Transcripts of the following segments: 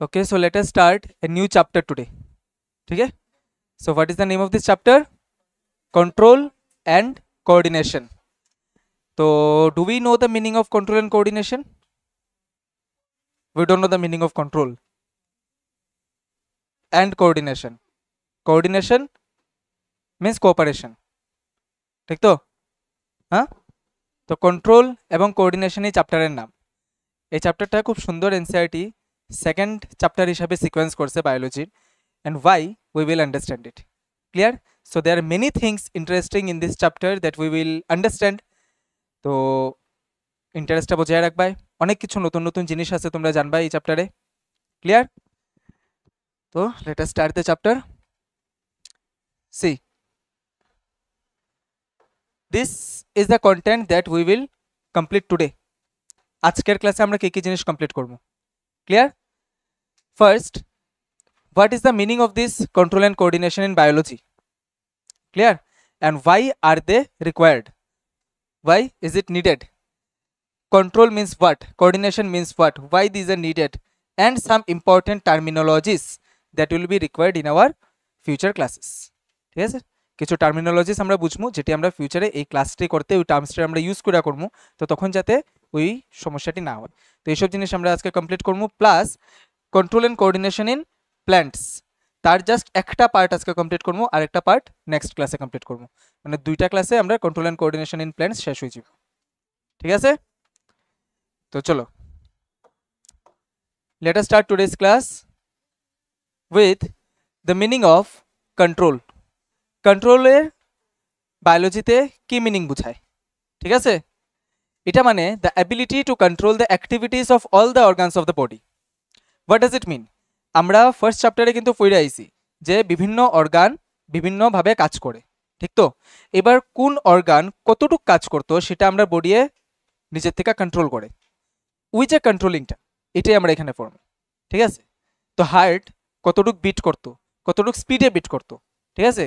Okay, so let us start a new chapter today. Okay. So what is the name of this chapter? Control and coordination. So do we know the meaning of control and coordination? We don't know the meaning of control and coordination. Coordination means cooperation. ঠিক তো? হ্যাঁ, তো control এবং coordination এই চ্যাপ্টারের নাম। এই চ্যাপ্টারটা খুব সুন্দর এনসিইআরটি সেকেন্ড চ্যাপ্টার হিসাবে সিকোয়েন্স করছে বায়োলজির, and why we will understand it. Clear? So there are many things interesting in this chapter that we will understand. তো ইন্টারেস্টটা বজায় রাখবাই, অনেক কিছু নতুন নতুন জিনিস আছে তোমরা জানবা এই চ্যাপ্টারে। ক্লিয়ার? তো let us start the chapter. See, this is the content that we will complete today. আজকের ক্লাসে আমরা কি কি জিনিস কমপ্লিট করব। Clear? First, what is the meaning of this control and coordination in biology? Clear? And why are they required? Why is it needed? Control means what? Coordination means what? Why these are needed? And some important terminologies that will be required in our future classes. ঠিক আছে, কিছু terminologies আমরা বুঝবো যেটি আমরা ফিউচারে এই ক্লাসটি করতে ওই টার্মসটি আমরা ইউজ করে করবো, তো তখন যাতে ওই সমস্যাটি না হয়। তো এইসব জিনিস আমরা আজকে কমপ্লিট করবো। Plus control and coordination in plants, তার জাস্ট একটা পার্ট আজকে কমপ্লিট করবো, আর একটা পার্ট নেক্সট ক্লাসে কমপ্লিট করবো। মানে দুইটা ক্লাসে আমরা control and coordination in plants শেষ হয়ে যাব। ঠিক আছে, তো চলো, let us start today's class with the meaning of control. কন্ট্রোলের বায়োলজিতে কি মিনিং বুঝায়? ঠিক আছে, এটা মানে the ability to control the activities of all the organs of the body. What does it mean? আমরা ফার্স্ট চ্যাপ্টারে কিন্তু পড়ে আইছি যে বিভিন্ন অর্গান বিভিন্নভাবে কাজ করে, ঠিক তো? এবার কোন অর্গান কতটুক কাজ করতো সেটা আমরা বডিয়ে নিজের থেকে কন্ট্রোল করে, ওই যে কন্ট্রোলিংটা, এটাই আমরা এখানে পড়ব। ঠিক আছে, তো হার্ট কতটুক বিট করতো, কতটুক স্পিডে বিট করতো, ঠিক আছে,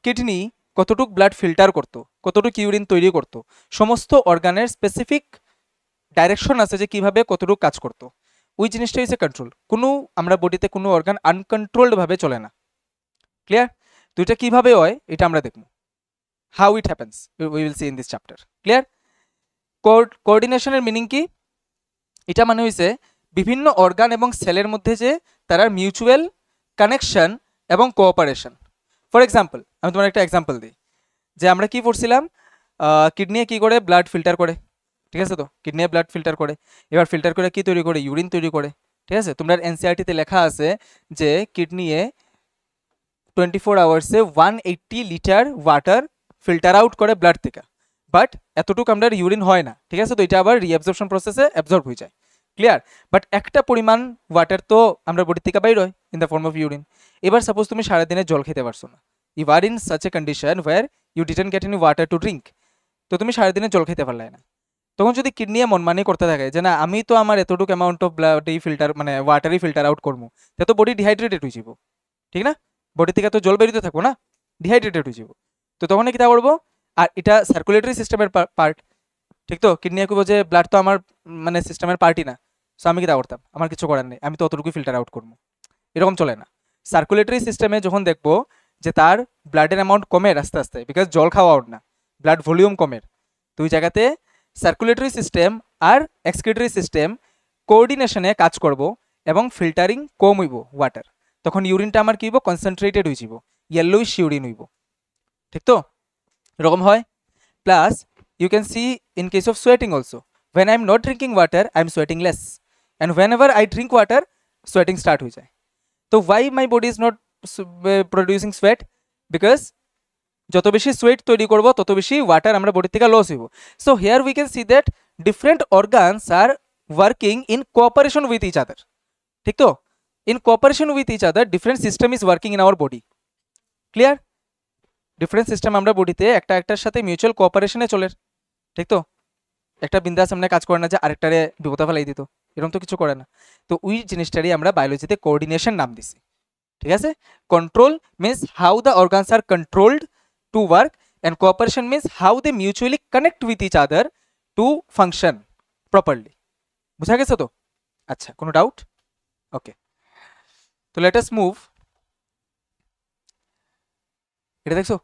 কিডনি কতটুক ব্লাড ফিল্টার করতো, কতটুক ইউরিন তৈরি করতো, সমস্ত অর্গানের স্পেসিফিক ডাইরেকশন আছে যে কিভাবে কতটুক কাজ করতো, ওই জিনিসটা হচ্ছে কন্ট্রোল। কোনো আমরা বডিতে কোনো অর্গান আনকন্ট্রোলড ভাবে চলে না। ক্লিয়ার? তো এটা কিভাবে হয় এটা আমরা দেখব, how it happens we will see in this chapter. Clear? কোঅর্ডিনেশনের মিনিং কি? এটা মানে হইছে বিভিন্ন অর্গান এবং সেলের মধ্যে যে তারা মিউচুয়াল কানেকশন এবং কোঅপারেশন। ফর এক্সাম্পল, আমি তোমার একটা এক্সাম্পল দিই, যে আমরা কি পড়ছিলাম, কিডনি কি করে ব্লাড ফিল্টার করে, ঠিক আছে, তো কিডনি ব্লাড ফিল্টার করে, এবার ফিল্টার করে কি তৈরি করে, ইউরিন তৈরি করে। ঠিক আছে, তোমরা এনসিইআরটিতে লেখা আছে যে kidney 24 আওয়ার্সে 180 litre water filter out করে ব্লাড থেকে, বাট এতটুকু আমরা ইউরিন হয় না। ঠিক আছে, তো এটা আবার রিঅ্যাবজর্পশন প্রসেসে অ্যাবজর্ব হয়ে যায়। ক্লিয়ার? বাট একটা পরিমাণ ওয়াটার তো আমরা বডি থেকে বাইর হয় in the form of urine. এবার সাপোজ তুমি সারাদিনে জল খেতে পারছো না, you are in such a condition where you didn't get any water to drink, তো তুমি সারাদিনে জল খেতে পারলে না। তখন যদি কিডনি মনমানি করতে থাকে যে না আমি তো আমার এতটুকু অ্যামাউন্ট অফ ব্লাডই ফিল্টার মানে ওয়াটারই ফিল্টার আউট করবো, তো বডি ডিহাইড্রেটেড হয়ে যাব, ঠিক না? বডি থেকে তো জল বেরিতে থাকবো না, ডিহাইড্রেটেড হয়ে যাব। তো তখন কি তা করবো? আর এটা সার্কুলেটরি সিস্টেমের পার্ট, ঠিক তো? কিডনি কইব যে ব্লাড তো আমার মানে সিস্টেমের পার্টই না, সো আমি কি তা করতাম, আমার কিছু করার নেই, আমি তো অতটুকু ফিল্টার আউট করবো। এরকম চলে না। সার্কুলেটরি সিস্টেমে যখন দেখবো যে তার ব্লাডের অ্যামাউন্ট কমে আস্তে আস্তে, বিকজ জল খাওয়া আউট না, ব্লাড ভলিউম কমের, তো ওই জায়গাতে সার্কুলেটরি সিস্টেম আর এক্সক্রিটরি সিস্টেম কোঅর্ডিনেশনে কাজ করব এবং ফিল্টারিং কম হইব ওয়াটার, তখন ইউরিনটা আমার কি হইব, কনসেন্ট্রেটেড হয়ে যাব, ইয়েলোইশ ইউরিন হইব। ঠিক তো? এরকম হয়। Plus you can see in case of sweating also, when I am not drinking water I am sweating less, and whenever I drink water sweating start হয়ে যায়। তো why my body is not producing sweat? Because যত বেশি sweat তৈরি করব তত বেশি water আমরা বডি থেকে লস হইব। So here we can see that different organs are working in cooperation with each other. ঠিক তো? In cooperation with each other different system is working in our body. Clear? Different system আমরা বডিতে একটা একটার সাথে mutual কোঅপারেশনে চলে, ঠিক তো? একটা বিন্দাস সামনে কাজ করে না যে আরেকটারে বিপদে ফেলাই দিত, এরকম তো কিছু করে না। তো ওই জিনিসটারই আমরা বায়োলজিতে কোঅর্ডিনেশন নাম দিছি। ঠিক আছে? Control means how the organs are controlled to work, and cooperation means how they mutually connect with each other to function properly. বুঝা গেছে তো? আচ্ছা, কোনো ডাউট? ওকে, তো লেট আস মুভ। এটা দেখছো?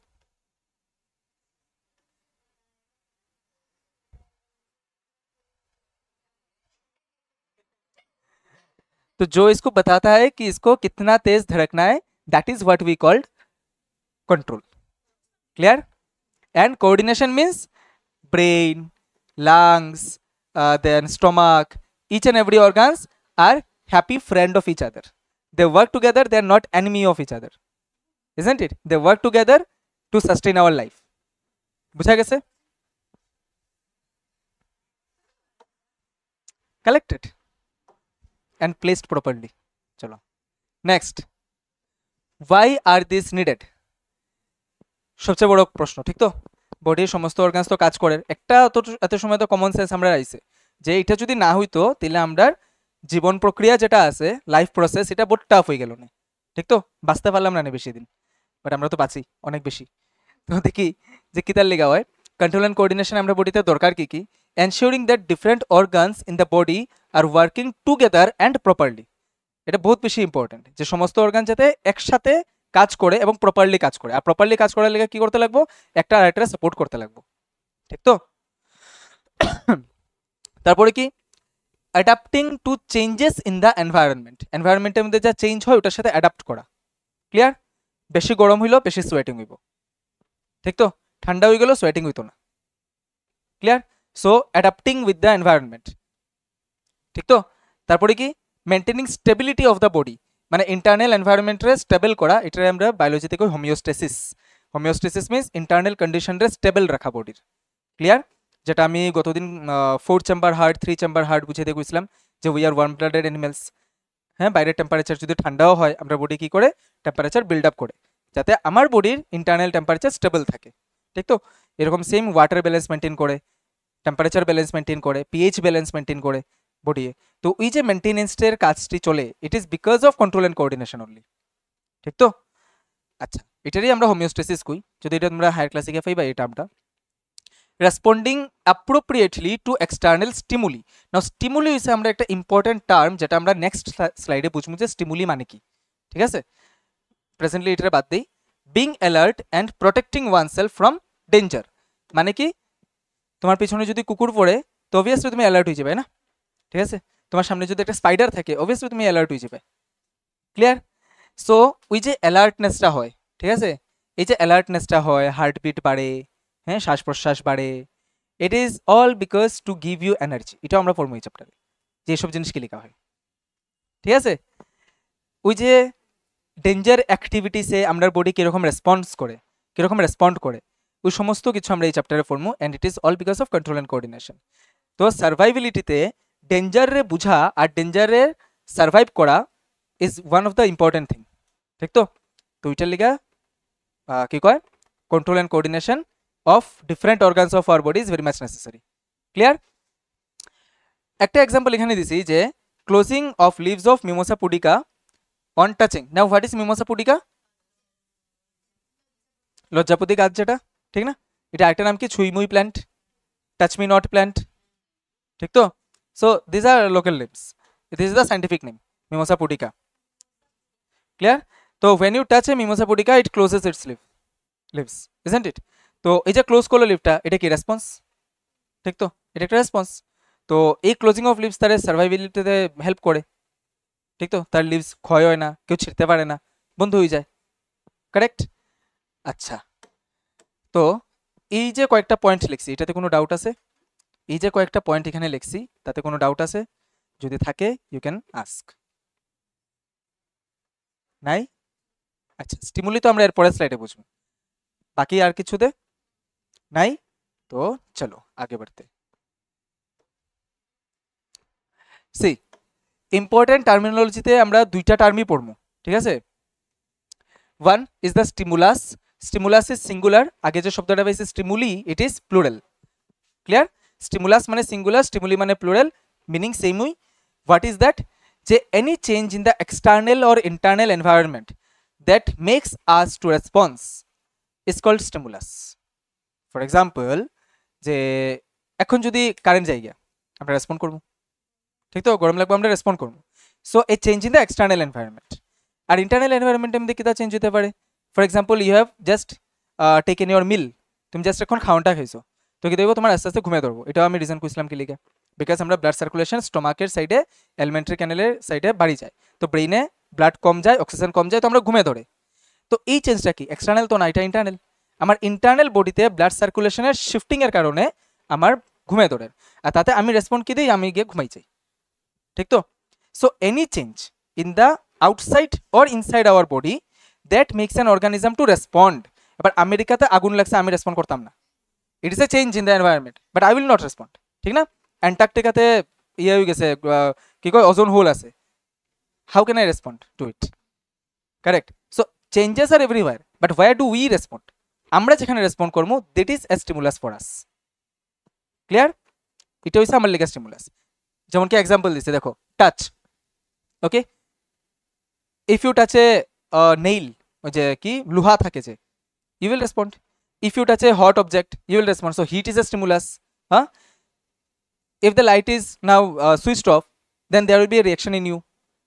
तो जो इसको बताता है कि इसको कितना तेज धड़कना है, that is what we called control. Clear? And coordination means brain, lungs, then stomach, each and every organs are happy friend of each other. They work together, they are not enemy of each other, isn't it? They work together to sustain our life. বুঝা গেছে? Collected and placed properly. চলো next, why are these needed? সবচেয়ে বড় প্রশ্ন, ঠিক তো? বডির সমস্ত অর্গানস তো কাজ করে, একটা এত সময় তো কমন সেন্স আমরা আইছে যে এটা যদি না হইতো তাহলে আমরা জীবন প্রক্রিয়া যেটা আছে, লাইফ প্রসেস, এটা বহুত টাফ হয়ে গেল না, ঠিক তো? বাঁচতে পারলাম না বেশি দিন, বাট আমরা তো বাঁচি অনেক বেশি। তো দেখি যে কিতার লেগা হয় কন্ট্রোল অ্যান্ড কোঅর্ডিনেশন আমরা বডিতে দরকার কি কি? Ensuring that different organs in the body are working together and properly. এটা বহুত বেশি ইম্পর্টেন্ট যে সমস্ত অর্গান যাতে একসাথে কাজ করে এবং প্রপারলি কাজ করে। আর প্রপারলি কাজ করার লেগে কি করতে লাগবো? একটা আরেকটা সাপোর্ট করতে লাগবো, ঠিক তো? তারপরে কি? Adapting to changes in the environment. এনভায়রনমেন্টের মধ্যে যা চেঞ্জ হয় ওটার সাথে অ্যাডাপ্ট করা। ক্লিয়ার? বেশি গরম হইলো বেশি সোয়েটিং হইব, ঠিক তো? ঠান্ডা হয়ে গেল সোয়েটিং হইতো না। Clear? So adapting with the environment, ঠিক তো? তারপরে কি? Maintaining stability of the body, মানে ইন্টারনাল এনভায়রনমেন্টরে স্টেবল করা, এটা আমরা বায়োলজিতে কই হোমিওস্টেসিস। হোমিওস্টেসিস মিন্স ইন্টারনাল কন্ডিশনরে স্টেবল রাখা বডির। ক্লিয়ার? যেটা আমি গতদিন 4 চেম্বার হার্ট 3 চেম্বার হার্ট বুঝিয়ে দিয়ে গেছিলাম যে we are worm blooded animals. হ্যাঁ, বাইরের টেম্পারেচার যদি ঠান্ডাও হয় আমরা বডি কি করে? টেম্পারেচার বিল্ড আপ করে, যাতে আমার বডির ইন্টারনাল টেম্পারেচার স্টেবল থাকে, ঠিক তো? এরকম সেম ওয়াটার ব্যালেন্স মেনটেন করে, টেম্পারেচার ব্যালেন্স মেনটেন করে, পিএইচ ব্যালেন্স মেনটেন করে বডি। তো ওই যে মেনটেনেন্সের কাজটি চলে, it is because of control and coordination only, ঠিক তো? আচ্ছা, এটারই আমরা হোমিওস্টেসিস কই, যদি এটা তোমরা হায়ার ক্লাসিকে পাইবা এই টার্মটা। Responding appropriately to external stimuli. Now stimuli হচ্ছে আমরা একটা ইম্পর্টেন্ট টার্ম যেটা আমরা নেক্সট স্লাইডে বুঝবো যে স্টিমুলি মানে কি, ঠিক আছে? প্রেজেন্টলি এটা বাদ দেই। Being alert and protecting oneself from danger মানে কি? তোমার পিছনে যদি কুকুর পড়ে তো অবভিয়াসলি তুমি অ্যালার্ট হয়ে যাবে না, ঠিক আছে? তোমার সামনে যদি একটা স্পাইডার থাকে অবভিয়াসলি তুমি অ্যালার্ট হয়ে যাবে। ক্লিয়ার? সো ওই যে অ্যালার্টনেসটা হয়, ঠিক আছে? এই যে অ্যালার্টনেসটা হয়, হার্টবিট বাড়ে, হ্যাঁ, শ্বাস প্রশ্বাস বাড়ে, it is all because to give you energy. এটা আমরা পড়বো এই চ্যাপ্টারে যে এসব জিনিস কি লেখা হয়, ঠিক আছে? ওই যে ডেঞ্জার অ্যাক্টিভিটিসে আমরা বডি কীরকম রেসপন্ড করে ওই সমস্ত কিছু আমরা এই চ্যাপ্টারে পড়বো, and it is all because of control and coordination. তো সার্ভাইবিলিটিতে ডেঞ্জারে বুঝা আর ডেঞ্জারে সার্ভাইভ করা is one of the important thing, ঠিক তো? তো ওইটার লিগা কি কয়? Control and coordination of different organs of our body is very much necessary. Clear? একটা এক্সাম্পল এখানে দিছি যে closing of leaves of Mimosa pudica on touching. Now what is Mimosa pudica? লজ্জাপতি গাছ যেটা, ঠিক না? এটা একটা নাম কি? ছুইমুই plant, touch me not plant, ঠিক তো? So this are local names, this is the scientific name Mimosa pudica. Clear? তো when you touch a mimosa pudica it closes its leaves, isn't it? তো এই যে ক্লোজ করলো লিভটা, এটা কি response, ঠিক তো? এটা একটা রেসপন্স। তো এই ক্লোজিং অফ লিভস তার সার্ভাইভিলিটিতে হেল্প করে, ঠিক তো? তার লিভস ক্ষয় হয় না, কেউ ছিঁড়তে পারে না, বন্ধ হয়ে যায়, কারেক্ট? আচ্ছা, তো এই যে কয়েকটা পয়েন্ট লিখছি এটাতে কোনো ডাউট আছে? এই যে কয়েকটা পয়েন্ট এখানে লিখছি তাতে কোনো ডাউট আছে? যদি থাকে ইউ ক্যান আস্ক। নাই? আচ্ছা, স্টিমুলি তো আমরা এর পরের স্লাইডে বুঝবো, বাকি আর কিছুতে নাই? তো চলো আগে বাড়তে। সি ইম্পর্টেন্ট টার্মিনোলজিতে আমরা দুইটা টার্মই পড়বো, ঠিক আছে? One is the stimulus. Stimulus is singular, আগে যে শব্দটা পাইছে stimuli it is plural. Clear? Stimulus মানে সিঙ্গুলার, স্টিমুলি মানে plural, meaning same we. What is that? যে any change in the external or internal environment that makes us to response is called stimulus. For example, যে এখন যদি current যাই গিয়া আমরা respond করবো, ঠিক তো? গরম লাগবে আমরা রেসপন্ড করবো। So a change in the external environment. আর ইন্টারনাল এনভায়রনমেন্টের মধ্যে কিতা চেঞ্জ হতে পারে? For example you have just taken your meal, তুমি জাস্ট এখন খাওয়ানটা খাইছো, তো কি দেখবো তোমার আস্তে আস্তে ঘুমিয়ে ধরবো। এটাও আমি রিজন খুঁজলাম কি লিখে, বিকজ আমরা ব্লাড সার্কুলেশন স্টোমাকের সাইডে এলিমেন্টারি ক্যানেলের সাইডে বাড়ি যায়, তো ব্রেইনে ব্লাড কম যায়, অক্সিজেন কম যায়, তো আমরা ঘুমিয়ে ধরে। তো এই চেঞ্জটা কি এক্সটার্নাল? তো না, এটা ইন্টারনাল। আমার ইন্টারনাল বডিতে ব্লাড সার্কুলেশনের শিফটিংয়ের কারণে আমার ঘুমিয়ে ধরে, আর তাতে আমি রেসপন্ড কি দিই? আমি গিয়ে ঘুমাই যাই, ঠিক তো? So any change in the outside or inside our body that makes an organism to respond. এবার আমেরিকাতে আগুন লাগছে, আমি রেসপন্ড করতাম না, it is a change in the environment, but I will not respond, ঠিক না? অ্যান্টার্কটিকাতে ইয়ে হয়ে গেছে, কি কয়, ওজোন হোল আছে, how can I respond to it? Correct. So changes are everywhere, but where do we respond? আমরা যেখানে রেসপন্ড করবো that is a stimulus for us. Clear? এটা হচ্ছে আমার লেগে স্টিমুলাস। যেমন কি এক্সাম্পল দিচ্ছে, দেখো, touch. Okay, if you touch a nail, ওই যে কি লোহা থাকে যে, you will respond. If you touch a hot object, you will respond. So heat is a stimulus. Huh? If the light is now switched off, then there will be a reaction in you.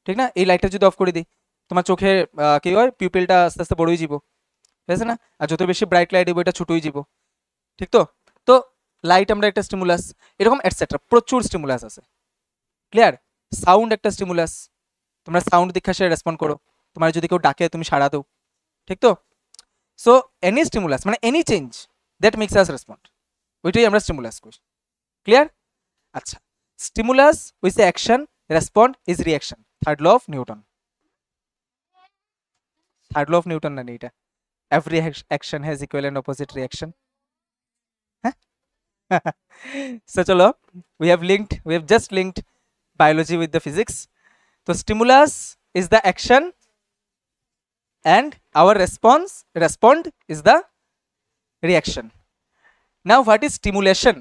ঠিক না? এই লাইটটা যদি of করে দিই, তোমার চোখে কি হয়, পিউপিলটা আস্তে আস্তে বড় হয়ে যাব, ঠিক আছে না? আর যত বেশি ব্রাইট লাইট দিব, এটা ছোট হয়ে যাব, ঠিক তো? তো লাইট আমরা একটা স্টিমুলাস, এরকম এটসেট্রা প্রচুর স্টিমুলাস আছে। ক্লিয়ার? সাউন্ড একটা স্টিমুলাস, তোমরা সাউন্ড দেখা সে রেসপন্ড করো, তোমার যদি কেউ ডাকে তুমি সাড়া দাও, ঠিক তো? সো এনি স্টিমুলাস মানে any change that makes us respond, ওইটাই আমরা স্টিমুলাস করি। ক্লিয়ার? আচ্ছা, stimulus with action, respond is reaction, third law of Newton. Third law of Newton না এটা, every action has equal and opposite reaction. হ্যাঁ, so চলো, we have just linked biology with the physics. So stimulus is the action and our respond is the reaction. Now what is stimulation?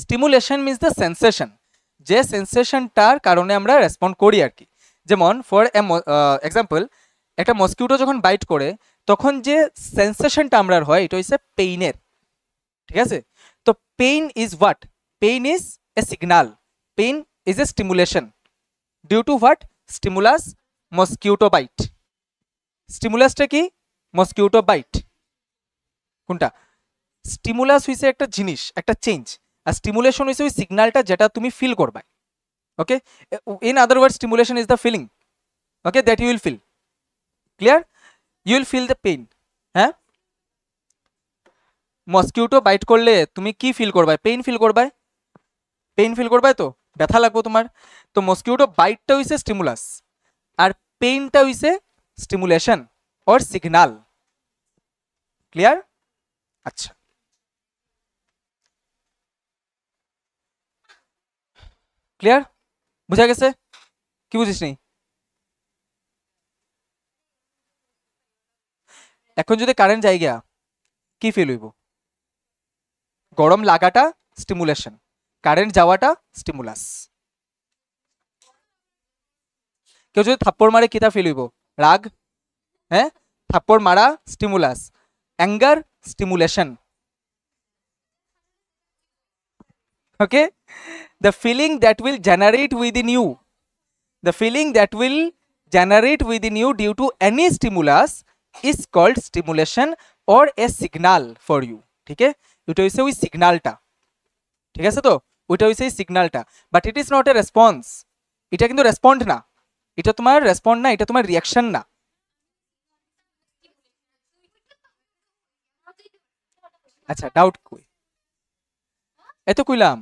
Stimulation means the sensation, যে সেন্সেশনটার কারণে আমরা respond করি আর কি। যেমন for example, একটা mosquito যখন byte করে তখন যে সেন্সেশনটা আমরা হয় এটা হচ্ছে পেইনের, ঠিক আছে? তো pain is what? Pain is a signal, pain is a stimulation due to what? Stimulus mosquito bite. স্টিমুলাসটা কি? Mosquito byte. কোনটা? স্টিমুলাস হইছে একটা জিনিস, একটা চেঞ্জ, আর স্টিমুলেশন হইছে ওই সিগন্যালটা যেটা তুমি ফিল করবা। Okay, in other word stimulation is the feeling, okay, that you will feel. Clear? You will feel the pain. হ্যাঁ, মসকিউটো বাইট করলে তুমি কি ফিল করবা? পেইন ফিল করবা, পেইন ফিল করবা, তো ব্যথা লাগবো তোমার। তো মসকিউটো বাইটটা হইছে স্টিমুলাস, আর পেইনটা হইছে স্টিমুলেশন অর সিগনাল। ক্লিয়ার? আচ্ছা, ক্লিয়ার? বুঝা গেছে? কি বুঝিস নি? এখন যদি কারেন্ট যাই গিয়া কি ফিল হইব? গরম লাগাটা স্টিমুলেশন, কারেন্ট যাওয়াটা স্টিমুলাস। কেউ যদি থাপ্পড় মারে কিতা ফিল হইব? রাগ। হ্যাঁ, থাপ্পড় মারা stimulus, anger stimulation. Okay, the feeling that will generate within you, the feeling that will generate within you due to any stimulus is called stimulation or a signal for you. ঠিক আছে, এটা হইছে ওই সিগন্যালটা, ঠিক আছে? তো ওইটা হইছে এই সিগন্যালটা, but it is not a response. এটা কিন্তু রেসপন্ড না, এটা তোমার রেসপন্ড না, এটা তোমার রিঅ্যাকশন না। আচ্ছা, ডাউট কই? এত কইলাম।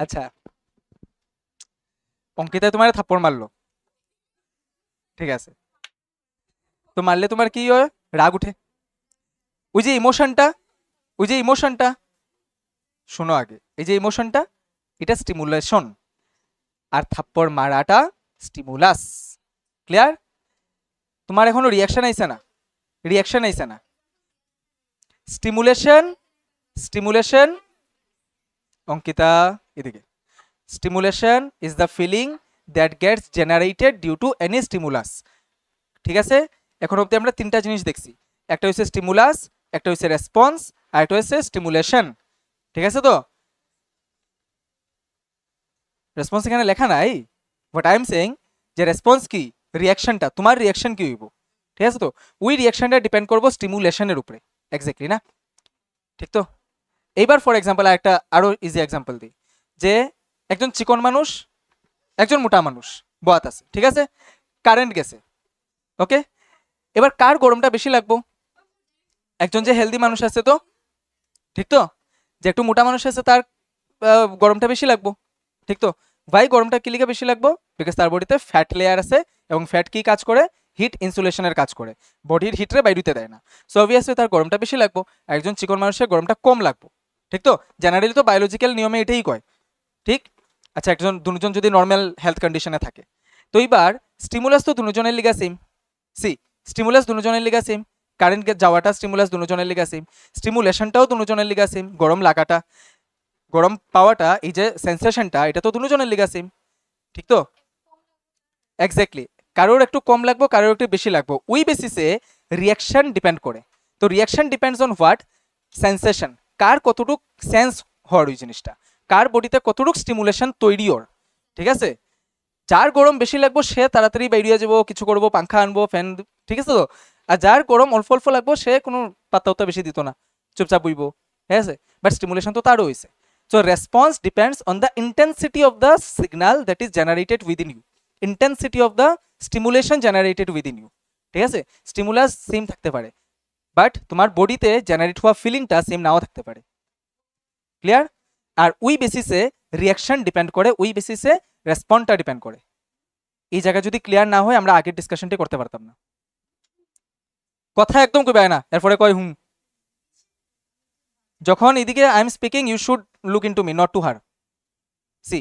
আচ্ছা, অঙ্কিতা তোমার থাপ্পড় মারলো, ঠিক আছে? তো মারলে তোমার কি হয়? রাগ উঠে। ওই যে ইমোশনটা, ওই যে ইমোশনটা, শোনো আগে, এই যে ইমোশনটা, এটা স্টিমুলেশন, আর থাপ্পড় মারাটা স্টিমুলাস। ক্লিয়ার? তোমার এখনো রিঅ্যাকশন আইছে না, রিঅ্যাকশন আইছে না। স্টিমুলেশন, স্টিমুলেশন, অঙ্কিতা এদিকে, stimulation is the feeling that gets generated due to any stimulus. ঠিক আছে? এখন অবধি আমরা তিনটা জিনিস দেখছি, একটা হচ্ছে স্টিমুলাস, একটা হচ্ছে রেসপন্স, আর একটা হচ্ছে স্টিমুলেশন। ঠিক আছে? তো রেসপন্স এখানে লেখা নাই, বাট আই এম সেইং যে রেসপন্স কি, রিয়াকশনটা, তোমার রিয়াকশন কি হইব, ঠিক আছে? তো ওই রিয়াকশনটা ডিপেন্ড করবো স্টিমুলেশনের উপরে, এক্স্যাক্টলি না? ঠিক তো? এইবার ফর এক্সাম্পল একটা আরো ইজি এক্সাম্পল দিই, যে একজন চিকন মানুষ, একজন মোটা মানুষ বয়াত আছে, ঠিক আছে? কারেন্ট গেছে, ওকে? এবার কার গরমটা বেশি লাগবো? একজন যে হেলদি মানুষ আছে, তো ঠিক তো? যে একটু মোটা মানুষ আছে তার গরমটা বেশি লাগবো, ঠিক তো? ভাই গরমটা কি লিগে বেশি লাগবো? বিকজ তার বডিতে ফ্যাট লেয়ার আছে, এবং ফ্যাট কি কাজ করে? হিট ইনসুলেশনের কাজ করে, বডির হিটরে বাইরে দেয় না। সো অবভিয়াসলি তার গরমটা বেশি লাগবো, একজন চিকন মানুষের গরমটা কম লাগবো, ঠিক তো? জেনারেলি তো বায়োলজিক্যাল নিয়মে এটাই কয়, ঠিক? আচ্ছা, একজন দুজন যদি নর্মাল হেলথ কন্ডিশনে থাকে, তো এইবার স্টিমুলাস তো দুজনের লিগা সেম, স্টিমুলাস দুজনের লিগা সেম, কারেন্ট যাওয়াটা স্টিমুলাস দুজনের লিগা সেম, স্টিমুলেশনটাও দুজনের লিগা সেম, গরম লাগাটা, গরম পাওয়াটা, এই যে সেন্সেশনটা, এটা তো দুজনের লিগা সেম, ঠিক তো? এক্স্যাক্টলি, কারোর একটু কম লাগবো, কারোর একটু বেশি লাগবো, ওই বেসিসে রিয়াকশন ডিপেন্ড করে। তো reaction depends on what? Sensation, কার কতটুক সেন্স হওয়ার ওই জিনিসটা, কার বডিতে কতটুক স্টিমুলেশন তৈরি ওর, ঠিক আছে? যার গরম বেশি লাগবো সে তাড়াতাড়ি বেরিয়ে যাবো, কিছু করবো, পাংখা আনবো, ফ্যান, ঠিক আছে তো? আর যার গরম অল্প অল্প লাগবো সে কোনো পাত্তা বেশি দিত না, চুপচাপ বুঝবো, ঠিক আছে? বাট স্টিমুলেশন তো তারও হয়েছে। So response depends on the intensity of the signal that is generated within you, intensity of the stimulation generated within you, ঠিক আছে? স্টিমুলাস সেম থাকতে পারে, বাট তোমার বডিতে জেনারেট হওয়া ফিলিংটা সেম নাও থাকতে পারে, ক্লিয়ার? আর ওই বেসিসে রিয়াকশন ডিপেন্ড করে, ওই বেসিসে রেসপন্সটা ডিপেন্ড করে। এই জায়গা যদি ক্লিয়ার না হয় আমরা আগের ডিসকাশনটি করতে পারতাম না। কথা একদম কইবে না, এরপরে কয় হুম। যখন এদিকে I am speaking you should look into me, not to her. See,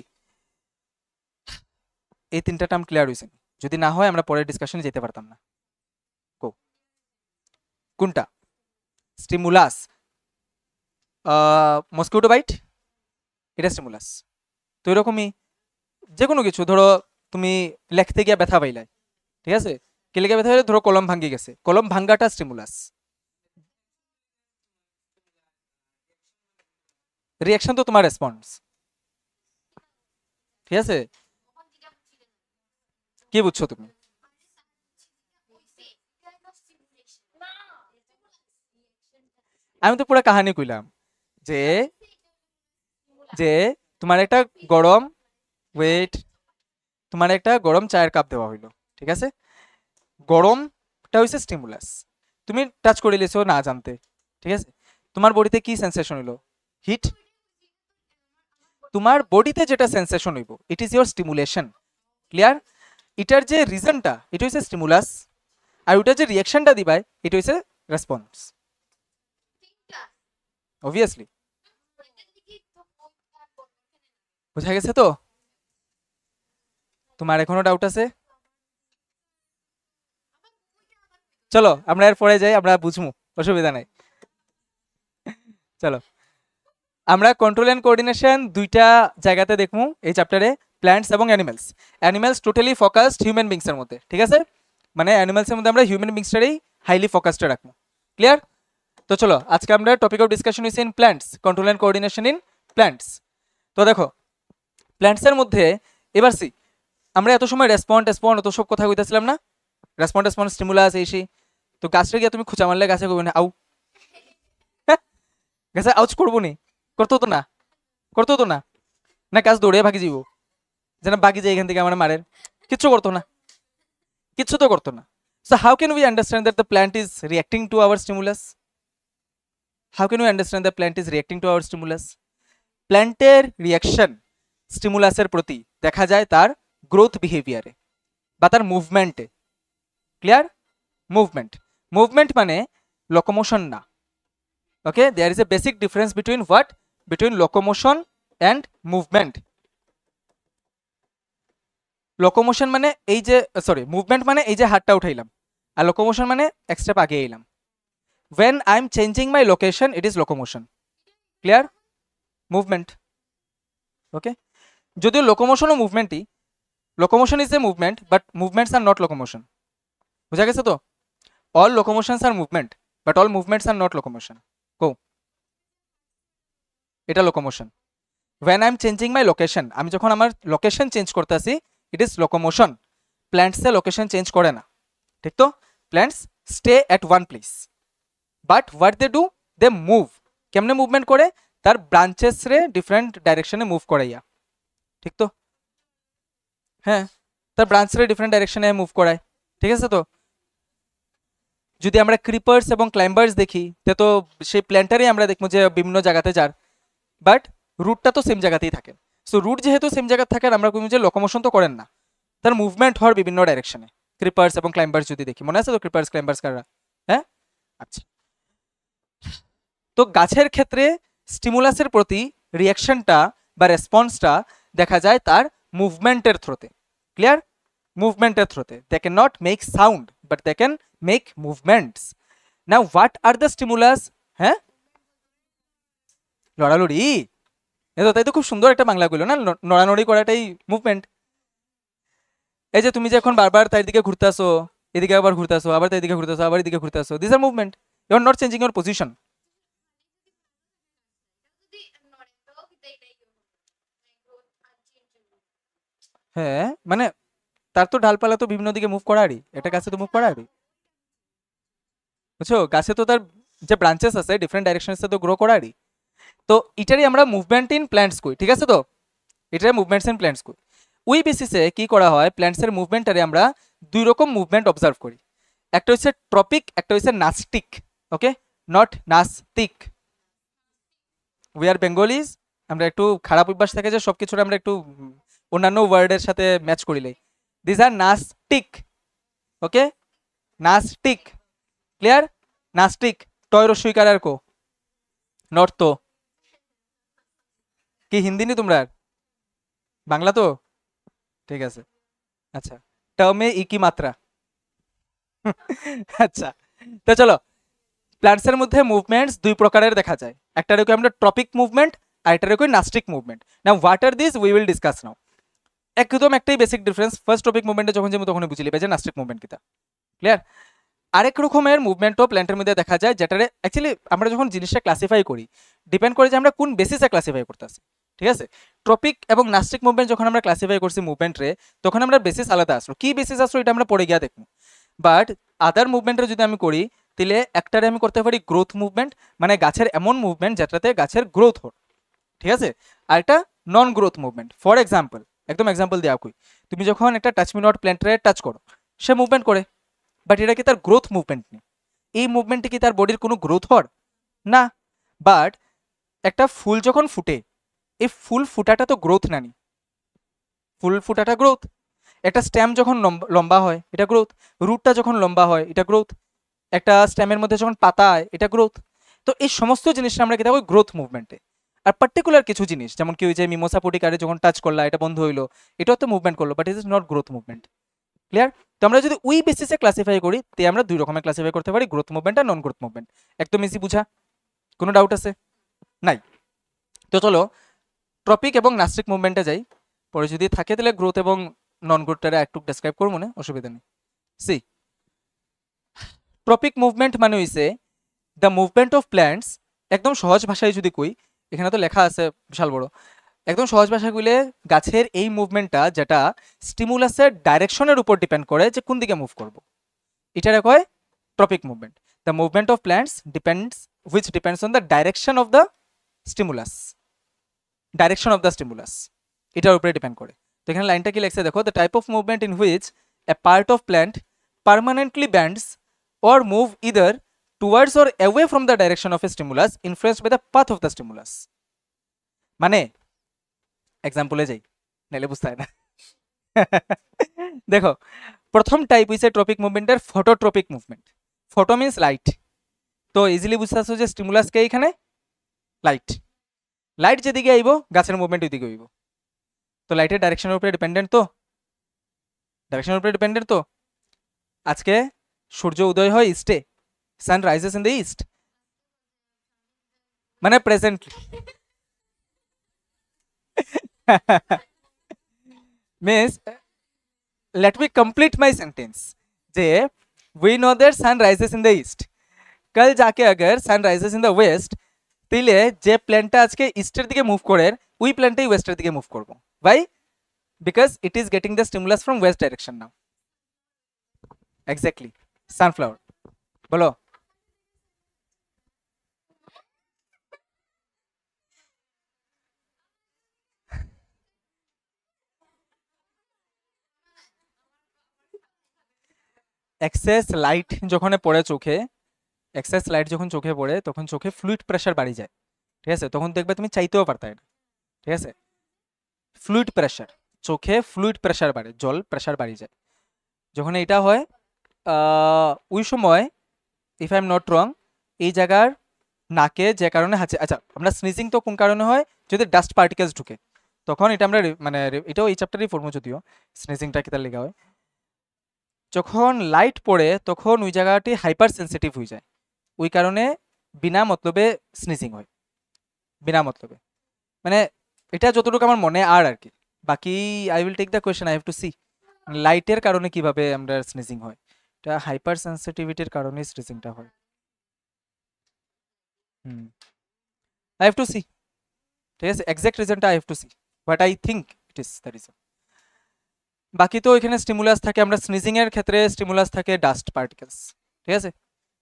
এই তিনটা টার্ম ক্লিয়ার হয়েছে? যদি না হয় আমরা পরের ডিসকাশনে যেতে পারতাম না। কো কোনটা? স্টিমুলাস, মস্কিটো বাইট, এটা স্টিমুলাস। তো এরকমই যে কোনো কিছু, ধরো তুমি লেখতে গিয়া ব্যথা পাইলাই, ঠিক আছে? কি লেগে ব্যথা হইলে? ধরো কলম ভাঙ্গি গেছে, কলম ভাঙ্গাটা স্টিমুলাস। রিয়াকশন তো তোমার রেসপন্স, ঠিক আছে? কি বুঝছো তুমি? আমি তো পুরো কাহানি কইলাম, যে যে তোমার একটা গরম, ওয়েট, তোমার একটা গরম চায়ের কাপ দেওয়া হইলো, ঠিক আছে? গরমটা হইছে স্টিমুলাস, তুমি টাচ করে লিছো না জানতে, ঠিক আছে? তোমার বডিতে কি সেন্সেশন হইলো? হিট। তোমার বডিতে যেটা সেন্সেশন হইব it is your stimulation, clear? এটার যে রিজনটা এটা হইছে স্টিমুলাস, আর ওটা যে রিয়াকশনটা দিবাই এটা হইছে রেসপন্স, অবভিয়াসলি। বুঝা গেছে তো? তোমার এখনো ডাউট আছে? চলো আমরা এর পরে যাই, আমরা বুঝবো, অসুবিধা নাই। চলো, আমরা কন্ট্রোল এন্ড কোঅর্ডিনেশন দুইটা জায়গাতে দেখবো এই চ্যাপ্টারে, প্ল্যান্টস এবং animals. Animals totally focused human beings এর মধ্যে, ঠিক আছে? মানে অ্যানিমেলস এর মধ্যে আমরা হিউম্যান বিংসটারই হাইলি ফোকাসড রাখবো, ক্লিয়ার? তো চলো, আজকে আমরা টপিক অফ ডিসকাশন হইছে in plants, control and coordination in plants. তো দেখো প্ল্যান্টস এর মধ্যে এবার সি, আমরা এত সময় রেসপন্ড অত সব কথা কইতেছিলাম না, রেসপন্ড স্টিমুলাস এইসি। তো গাছটা গিয়ে তুমি খুঁচা মারলে গাছে কইবে না আউ, হ্যাঁ? গাছে আউচ করবো নি? করতো তো না, করতো তো না, না গাছ দৌড়ে ভাগি যাবো, যেন বাকি যায় এখান থেকে আমার মারের, কিচ্ছু করতো না, কিচ্ছু তো করতো না। So how can we understand that the plant is reacting to our stimulus? How can we understand the plant is reacting to our stimulus? প্ল্যান্টের রিয়াকশন স্টিমুলাসের প্রতি দেখা যায় তার গ্রোথ বিহেভিয়ারে বা তার মুভমেন্টে, ক্লিয়ার? মুভমেন্ট, মুভমেন্ট মানে লোকোমোশন না, okay? There is a basic difference between what? Between locomotion and movement. Locomotion মানে এই যে, সরি, মুভমেন্ট মানে এই যে হাতটা উঠাইলাম, আর লোকোমোশন মানে এক স্টেপ আগে এলাম। when I am changing my location it is locomotion, clear? Movement, okay? যদিও লোকোমোশন ও মুভমেন্টই, locomotion is a movement but movements are not locomotion. বুঝা গেছে তো? All locomotions are movement but all movements are not locomotion. কো এটা locomotion, when I'm changing my location, আমি যখন আমার লোকেশন চেঞ্জ করতেছি, it is locomotion. Plants এ লোকেশন চেঞ্জ করে না, ঠিক তো? Plants stay at one place, but what they do, they move. কেমনে মুভমেন্ট করে? তার ব্রাঞ্চেস রে ডিফারেন্ট ডাইরেকশনে মুভ করাইয়া, ঠিক তো? হ্যাঁ, তার ব্রাঞ্চ রে ডিফারেন্ট ডাইরেকশনে মুভ করায়, ঠিক আছে? তো যদি আমরা ক্রিপার্স এবং ক্লাইম্বার্স দেখি, তো সেই প্ল্যান্টারই আমরা দেখবো যে বিভিন্ন জায়গাতে যার, বাট রুটটা তো সেম জায়গাতেই থাকে। সো রুট যেহেতু সেম জায়গাতে থাকে, আমরা কইব যে লোকোমোশন তো করেন না, তার মুভমেন্ট হওয়ার বিভিন্ন ডাইরেকশনে। ক্রিপার্স এবং ক্লাইম্বার্স যদি দেখি, মনে আছে তো ক্রিপার্স ক্লাইম্বার্স কারা? হ্যাঁ, আচ্ছা। তো গাছের ক্ষেত্রে স্টিমুলাসের প্রতি রিয়াকশনটা বা রেসপন্সটা দেখা যায় তার মুভমেন্টের থ্রুতে। ক্লিয়ার? মুভমেন্টের থ্রুতে। They can not make sound, but they can make movements. Now what are the stimulus? হ্যাঁ, লড়ালড়ি, তাই তো খুব সুন্দর একটা বাংলা কইলো না, নড়ানড়ি করাটাই মুভমেন্ট। এই যে তুমি যে এখন বারবার তার দিকে ঘুরতে আসো, এদিকে আবার ঘুরতে আসো, আবার তার দিকে ঘুরতে আসো, আবার এদিকে ঘুরতে আসো, this are movement. You are not changing your position. হ্যাঁ, মানে তার তো ডালপালা তো বিভিন্ন দিকে মুভ করারই, এটা গাছে তো মুভ করারই, বুঝছো? গাছে তো তার যে ব্রাঞ্চেস আছে ডিফারেন্ট ডাইরেকশনসে তো গ্রো করারই। তো এটারই আমরা মুভমেন্ট ইন প্ল্যান্টস কই, ঠিক আছে? তো এটার মুভমেন্টস ইন প্ল্যান্টস কই। ওই বেসিসে কি করা হয়, প্ল্যান্টসের মুভমেন্টারে আমরা দুই রকম মুভমেন্ট অবজার্ভ করি। একটা হচ্ছে ট্রপিক, একটা হচ্ছে নাস্টিক। ওকে, নট নাস্তিক। উই আর বেঙ্গলিজ, আমরা একটু খারাপ অভ্যাস থাকে যে সবকিছুর আমরা একটু অন্যান্য ওয়ার্ডের সাথে ম্যাচ করিলে। This are nastic. Okay, nastic. Clear? Nastic টয় রস্যইকার আর কো নট তো কি হিন্দি নি তোমরা, বাংলা তো ঠিক আছে। আচ্ছা, টার্মে ই কি মাত্রা। আচ্ছা, তো চলো, প্ল্যান্টসের মধ্যে মুভমেন্টস দুই প্রকারের দেখা যায়, একটা রেখে আমরা ট্রপিক মুভমেন্ট আর একটা রেখে nastic movement. Now what are this we will discuss now. একদম একটাই বেসিক ডিফারেন্স, ফার্স্ট ট্রপিক মুভমেন্টে যখন যাবো তখন বুঝলি যে নাস্টিক মুভমেন্ট কিটা। ক্লিয়ার? আরেক রকমের মুভমেন্টও প্ল্যান্টের মধ্যে দেখা যায়, যেটারে অ্যাকচুয়ালি আমরা যখন জিনিসটা ক্লাসিফাই করি ডিপেন্ড করে যে আমরা কোন বেসিসে ক্লাসিফাই করতেছি, ঠিক আছে? ট্রপিক এবং নাস্টিক মুভমেন্ট যখন আমরা ক্লাসিফাই করছি মুভমেন্টরে, তখন আমরা বেসিস আলাদা আসলো, কি বেসিস আসলো এটা আমরা পড়ে গিয়া দেখবো। বাট আদার মুভমেন্টে যদি আমি করি, তাহলে একটারে আমি করতে পারি গ্রোথ মুভমেন্ট, মানে গাছের এমন মুভমেন্ট যেটাতে গাছের গ্রোথ হয়, ঠিক আছে? আর একটা নন গ্রোথ মুভমেন্ট। ফর এক্সাম্পল, একদম এক্সাম্পল দেওয়া কই, তুমি যখন একটা টাচ মি নট প্ল্যান্টরে টাচ করো, সে মুভমেন্ট করে, বাট এটা কি তার গ্রোথ মুভমেন্ট নেই। এই মুভমেন্টে কি তার বডির কোনো গ্রোথ হওয়ার না। বাট একটা ফুল যখন ফুটে, এই ফুল ফুটাটা তো গ্রোথ নানি, ফুল ফুটাটা গ্রোথ। একটা স্টেম যখন লম্বা হয় এটা গ্রোথ, রুটটা যখন লম্বা হয় এটা গ্রোথ, একটা স্টেমের মধ্যে যখন পাতা হয় এটা গ্রোথ। তো এই সমস্ত জিনিসটা আমরা কি দেখো গ্রোথ মুভমেন্টে। আর পার্টিকুলার কিছু জিনিস যেমন কি ওই যে মিমোসা পুটিকারে যখন টাচ করলা এটা বন্ধ হইলো, এটাও তো মুভমেন্ট করলো, but it is not growth movement. Clear? তো আমরা যদি ওই বেসিসে ক্লাসিফাই করি, তে আমরা দুই রকমের ক্লাসিফাই করতে পারি, গ্রোথ মুভমেন্ট আর নন গ্রোথ মুভমেন্ট। একদম ইজি বুঝা, কোনো ডাউট আছে? নাই? তো চলো ট্রপিক এবং নাস্টিক মুভমেন্টে যাই, পরে যদি থাকে তাহলে গ্রোথ এবং নন গ্রোথটা একটু ডেসক্রাইব করবো, মনে অসুবিধা নেই। সি, ট্রপিক মুভমেন্ট মানে হইছে দ্য মুভমেন্ট অফ প্ল্যান্টস। একদম সহজ ভাষায় যদি কই, এখানে তো লেখা আছে বিশাল বড়, একদম সহজ ভাষায় কইলে গাছের এই মুভমেন্টটা যেটা স্টিমুলাসের ডাইরেকশনের উপর ডিপেন্ড করে যে কোন দিকে মুভ করব, এটারে কয় tropic movement. The movement of plants depends on the direction of the stimulus, direction of the stimulus এটার উপরে ডিপেন্ড করে। তো এখানে লাইনটা কি লেখছে দেখো, the type of movement in which a part of plant permanently bands or move either towards or away from the direction of a stimulus influenced by the path of the stimulus. মানে এক্সাম্পলে যাই, নাইলে বুঝতে হয় না। দেখো, প্রথম type হইছে tropic মুভমেন্টের phototropic movement. Photo means light, তো ইজিলি বুঝতে পারছো যে স্টিমুলাস কে এখানে লাইট। লাইট যেদিকে আইব গাছের মুভমেন্ট ওইদিকে হইব। তো লাইটের ডাইরেকশনের উপরে ডিপেন্ডেন্ট, তো ডাইরেকশনের উপরে ডিপেন্ডেন্ট। তো আজকে সূর্য উদয় হয় ইস্টে, sun rises in the east, মানে presently. Miss let me complete my sentence যে we know that sun rises in the east, कल जाके अगर sun rises in the west, তাইলে যে প্ল্যানটা আজকে ইস্টের দিকে মুভ করে ওই প্ল্যানটাই ওয়েস্টের দিকে মুভ করবো। By because it is getting the stimulus from west direction now. Exactly, sunflower. বলো। এক্সেস লাইট যখন পড়ে চোখে, এক্সেস লাইট যখন চোখে পড়ে তখন চোখে ফ্লুইড প্রেশার বাড়ি যায়, ঠিক আছে? তখন দেখবে তুমি চাইতেও পারতা না, ঠিক আছে? ফ্লুইড প্রেশার, চোখে ফ্লুইড প্রেশার বাড়ে, জল প্রেশার বাড়ি যায় যখন এটা হয়। ওই সময় if I am not wrong, এই জায়গার নাকে যে কারণে হাঁচে, আচ্ছা আমরা স্নিজিং তো কোন কারণে হয়, যদি ডাস্ট পার্টিকেলস ঢুকে, তখন এটা আমরা মানে এটাও এই চ্যাপ্টারেই পড়বো, যদিও স্নিজিংটা কি তার লেগা হয়। যখন লাইট পড়ে তখন ওই জায়গাটি হাইপার সেন্সিটিভ হয়ে যায়, ওই কারণে বিনা মতলবে স্নিজিং হয়, বিনা মতলবে। মানে এটা যতটুকু আমার মনে আর কি, বাকি I will take the question, I have to see লাইটের কারণে কিভাবে আমরা স্নিজিং হয়। এটা হাইপার সেন্সিটিভিটির কারণে স্নিজিংটা হয়। আই হ্যাভ টু সি, ঠিক আছে? এক্সাক্ট রিজনটা I have to see, but I think it is the reason. বাকি তো এখানে স্টিমুলাস থাকে, আমরা স্নিজিং এর ক্ষেত্রে স্টিমুলাস থাকে ডাস্ট পার্টিকেলস, ঠিক আছে?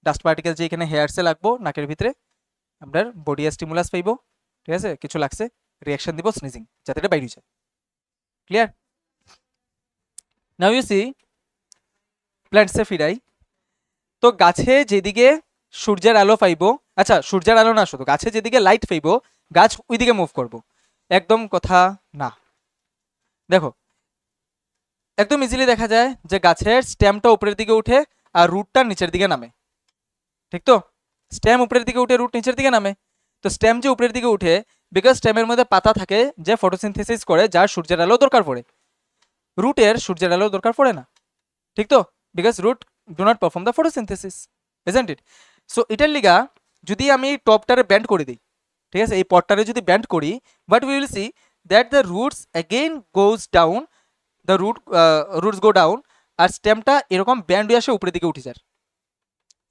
ডাস্ট পার্টিকেল যে এখানে হেয়ারসে লাগবো নাকের ভিতরে, আমরা বডি স্টিমুলাস পাইবো, ঠিক আছে? কিছু লাগছে, রিয়াকশন দিব স্নিজিং, যাতে এটা বাইরে যায়। ক্লিয়ার? নাও ইউ সি প্ল্যান্টসে ফিরাই। তো গাছে যেদিকে সূর্যের আলো পাইবো, আচ্ছা সূর্যের আলো না, শুধু গাছে যেদিকে লাইট পাইবো গাছ ওইদিকে মুভ করব, একদম কথা না। দেখো একদম ইজিলি দেখা যায় যে গাছের স্টেমটা উপরের দিকে উঠে আর রুটটা নিচের দিকে নামে, ঠিক তো? স্টেম উপরের দিকে উঠে রুট নিচের দিকে নামে। তো স্টেম যে উপরের দিকে উঠে, বিকজ স্টেমের মধ্যে পাতা থাকে যে ফটোসিনথেসিস করে, যার সূর্যের আলো দরকার পড়ে। রুটের সূর্যের আলো দরকার পড়ে না, ঠিক তো? Because root do not perform the photosynthesis, isn't it? So এটার লিগা যদি আমি টপটারে ব্যান্ড করে দিই, ঠিক আছে, এই পটটারে যদি ব্যান্ড করি, but we will see that the roots again goes down, the roots go down, আর স্টেমটা এরকম ব্যান্ড হয়ে আসে উপরের দিকে উঠে যায়,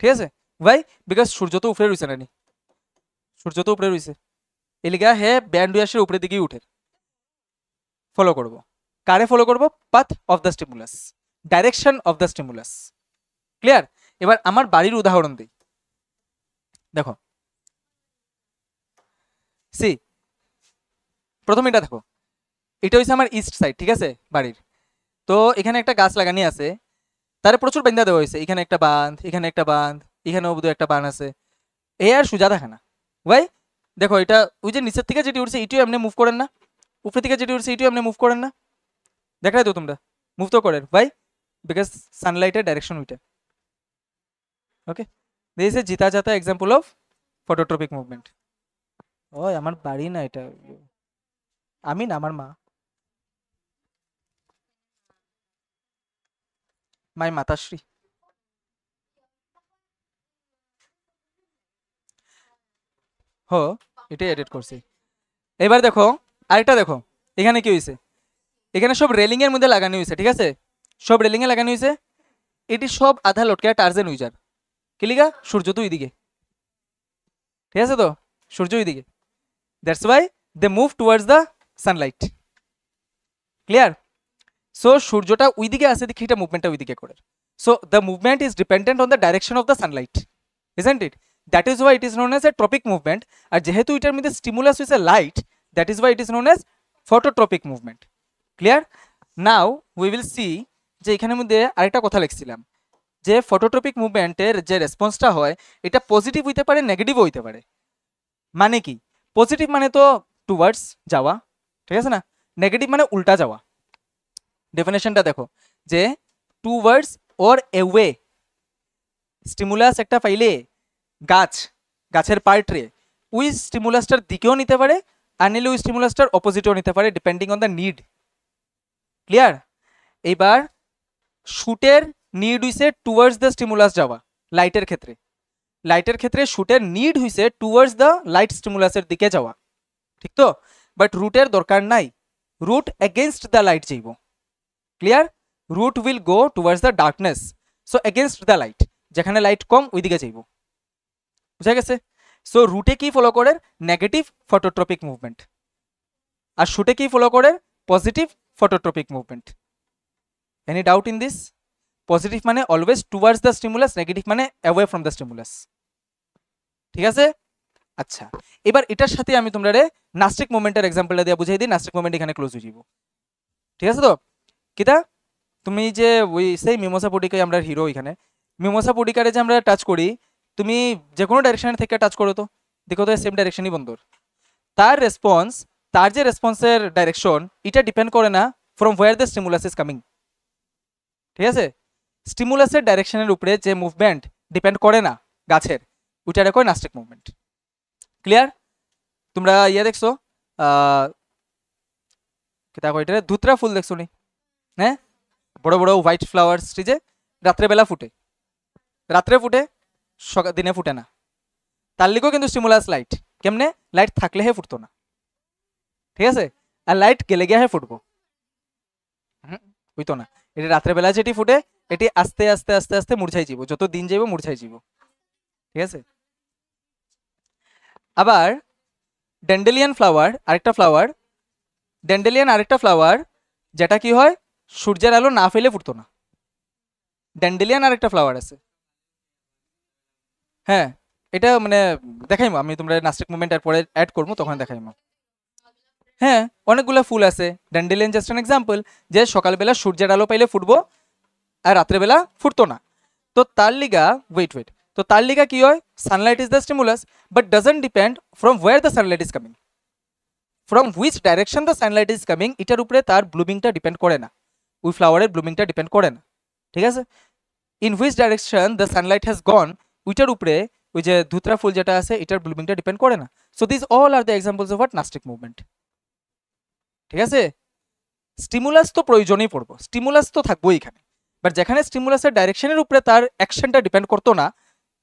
ঠিক আছে? ভাই বিকজ সূর্য তো উপরে রয়েছে, নানি সূর্য তো উপরে রয়েছে, এই লিগা হে ব্যান্ড হয়ে আসে উপরের দিকেই উঠে। ফলো করব কারে? ফলো করব path of the stimulus, direction of the stimulus. Clear? এবার আমার বাড়ির উদাহরণ দিই, দেখো সি প্রথম এটা দেখো, এটা হচ্ছে আমার ইস্ট সাইড, ঠিক আছে, বাড়ির। তো এখানে একটা গাছ লাগানি আছে, তারে প্রচুর বেন্দা দেওয়া হয়েছে, এখানে একটা বাঁধ, এখানে একটা বাঁধ, এখানে অবধি একটা বাঁধ আছে, এই আর সোজা দেখে না। ভাই দেখো এটা ওই যে নিচের থেকে যেটি উঠছে এটিও এমনি মুভ করেন না, উপর থেকে যেটি উঠছে এটিও এমনি মুভ করেন না, দেখাই তো তোমরা মুভ তো করেন। ভাই বিকজ সানলাইটের ডাইরেকশন ওইটা। ওকে, দিস ইজ জিতা জাতা এক্সাম্পল অফ ফটোট্রপিক মুভমেন্ট। ও আমার বাড়ি না এটা, আমি না, আমার মা, মাই মাতাশ্রী। হো, এটাই এডিট করছি। এবার দেখো আরেকটা, দেখো এখানে কি হয়েছে, এখানে সব রেলিং এর মধ্যে লাগানো হয়েছে, ঠিক আছে? সব রেলিং এ লাগানো হয়েছে, এটি সব আধা লটকে টার্জেন উইজার কিলিগা, সূর্য তো ওইদিকে, ঠিক আছে? তো সূর্য ওইদিকে, that's why they move towards the sunlight. Clear? So সূর্যটা ওইদিকে আছে দেখি এটা মুভমেন্টটা ওইদিকে করে। So the movement is dependent on the direction of the sunlight, isn't it? That is why it is known as a tropic movement. আর যেহেতু এটার মধ্যে স্টিমুলাস হয়েছে light, that is why it is known as phototropic movement. Clear? Now we will see যে এখানের মধ্যে আরেকটা কথা লিখছিলাম যে ফটোট্রপিক মুভমেন্টের যে রেসপন্সটা হয় এটা পজিটিভ হইতে পারে, নেগেটিভও হইতে পারে। মানে কি? পজিটিভ মানে তো টুয়ার্ডস যাওয়া, ঠিক আছে না? নেগেটিভ মানে উল্টা যাওয়া। ডেফিনেশনটা দেখো যে টুয়ার্ডস অর এওয়ে, স্টিমুলাস একটা পাইলে গাছের পার্টরে ওই স্টিমুলাসটার দিকেও নিতে পারে, আর নিলে ওই স্টিমুলাসটার অপোজিটেও নিতে পারে, depending on the need. Clear? এইবার শুটের নিড হইছে টুয়ার্ডস দ্য স্টিমুলাস যাওয়া, লাইটের ক্ষেত্রে শুটের নিড হইছে টুয়ার্ডস দ্য লাইট স্টিমুলাসের দিকে যাওয়া, ঠিক তো? বাট রুটের দরকার নাই, রুট এগেনস্ট দ্য লাইট যাইব। Clear? Root will go towards the darkness, so against the light, যেখানে লাইট কম ওইদিকে যাইব। বুঝা গেছে? সো রুটে কি ফলো করে? Negative phototropic movement. আর শুটে কি ফলো করে? Positive phototropic movement. Any doubt in this? Positive মানে always towards the stimulus, negative মানে অ্যাওয়ে ফ্রম দ্য স্টিমুলাস। ঠিক আছে? আচ্ছা, এবার এটার সাথে আমি তোমরা নাস্টিক মুভমেন্টের এক্সাম্পলটা দিয়ে বুঝাই দিই। নাস্টিক মুভমেন্ট এখানে ক্লোজ হয়ে যাব। ঠিক আছে তো? কিতা তুমি যে ওই সেই মিমোসা পডিকায় আমরা হিরো, এখানে মিমোসা পডিকারে যে আমরা টাচ করি, তুমি যে কোনো ডাইরেকশনে থেকে টাচ করো তো দেখো তো সেম ডাইরেকশনই বন্ধুর। তার রেসপন্স, তার যে রেসপন্সের ডাইরেকশন, এটা ডিপেন্ড করে না from where the stimulus is coming. ঠিক আছে? স্টিমুলাসের ডাইরেকশনের উপরে যে মুভমেন্ট ডিপেন্ড করে না গাছের, ওইটা কয় নাস্টিক মুভমেন্ট। ক্লিয়ার? তোমরা ইয়ে দেখছো কিতা কয় এটা, ধুতরা ফুল দেখছো নি? হ্যাঁ, বড় বড় হোয়াইট ফ্লাওয়ার্স যে রাত্রেবেলা ফুটে, রাত্রে ফুটে, দিনে ফুটে না। তার লিগেও কিন্তু স্টিমুলাস লাইট। কেমনে? লাইট থাকলে হে ফুটতো না। ঠিক আছে? আর লাইট গেলে গিয়ে হে ফুটবো, হইতো না। এটা রাত্রেবেলা যেটি ফুটে, এটি আস্তে আস্তে আস্তে আস্তে মুরঝাই যাব, যত দিন যাইব মুরঝাই যাব। ঠিক আছে? আবার ড্যান্ডেলিয়ান ফ্লাওয়ার, আরেকটা ফ্লাওয়ার, ড্যান্ডেলিয়ান আরেকটা ফ্লাওয়ার যেটা কি হয়, সূর্যের আলো না ফেলে ফুটতো না। ড্যান্ডেলিয়ান আরেকটা ফ্লাওয়ার আছে। হ্যাঁ, এটা মানে দেখাইমো আমি, তোমরা নাস্টিক মুভমেন্ট এর পরে অ্যাড করবো, তখন দেখাইমো। হ্যাঁ, অনেকগুলো ফুল আছে। ড্যান্ডেলিয়ান জাস্ট অ্যান এক্সাম্পল, যে সকালবেলা সূর্যের আলো পাইলে ফুটবো আর রাত্রেবেলা ফুটতো না। তো তার লিগা ওয়েট, তো তার লিগা কি হয়, Sunlight is the stimulus, but doesn't depend from war the Sunlight is coming, from which direction the Sunlight is coming, এটার উপরে তার ব্লুমিংটা ডিপেন্ড করে না, ওই ফ্লাওয়ারের ব্লুমিংটা ডিপেন্ড করে না। ঠিক আছে? In which direction the Sunlight has gone, ওইটার উপরে ওই যে ধুতরা ফুল যেটা আছে, এটার ব্লুমিংটা ডিপেন্ড করে না। So this all are the examples of what nastic movement. ঠিক আছে? স্টিমুলাস তো প্রয়োজনই পড়বো, স্টিমুলাস তো থাকবো এখানে, বাট যেখানে স্টিমুলাসের ডাইরেকশনের উপরে তার অ্যাকশনটা ডিপেন্ড করতো না,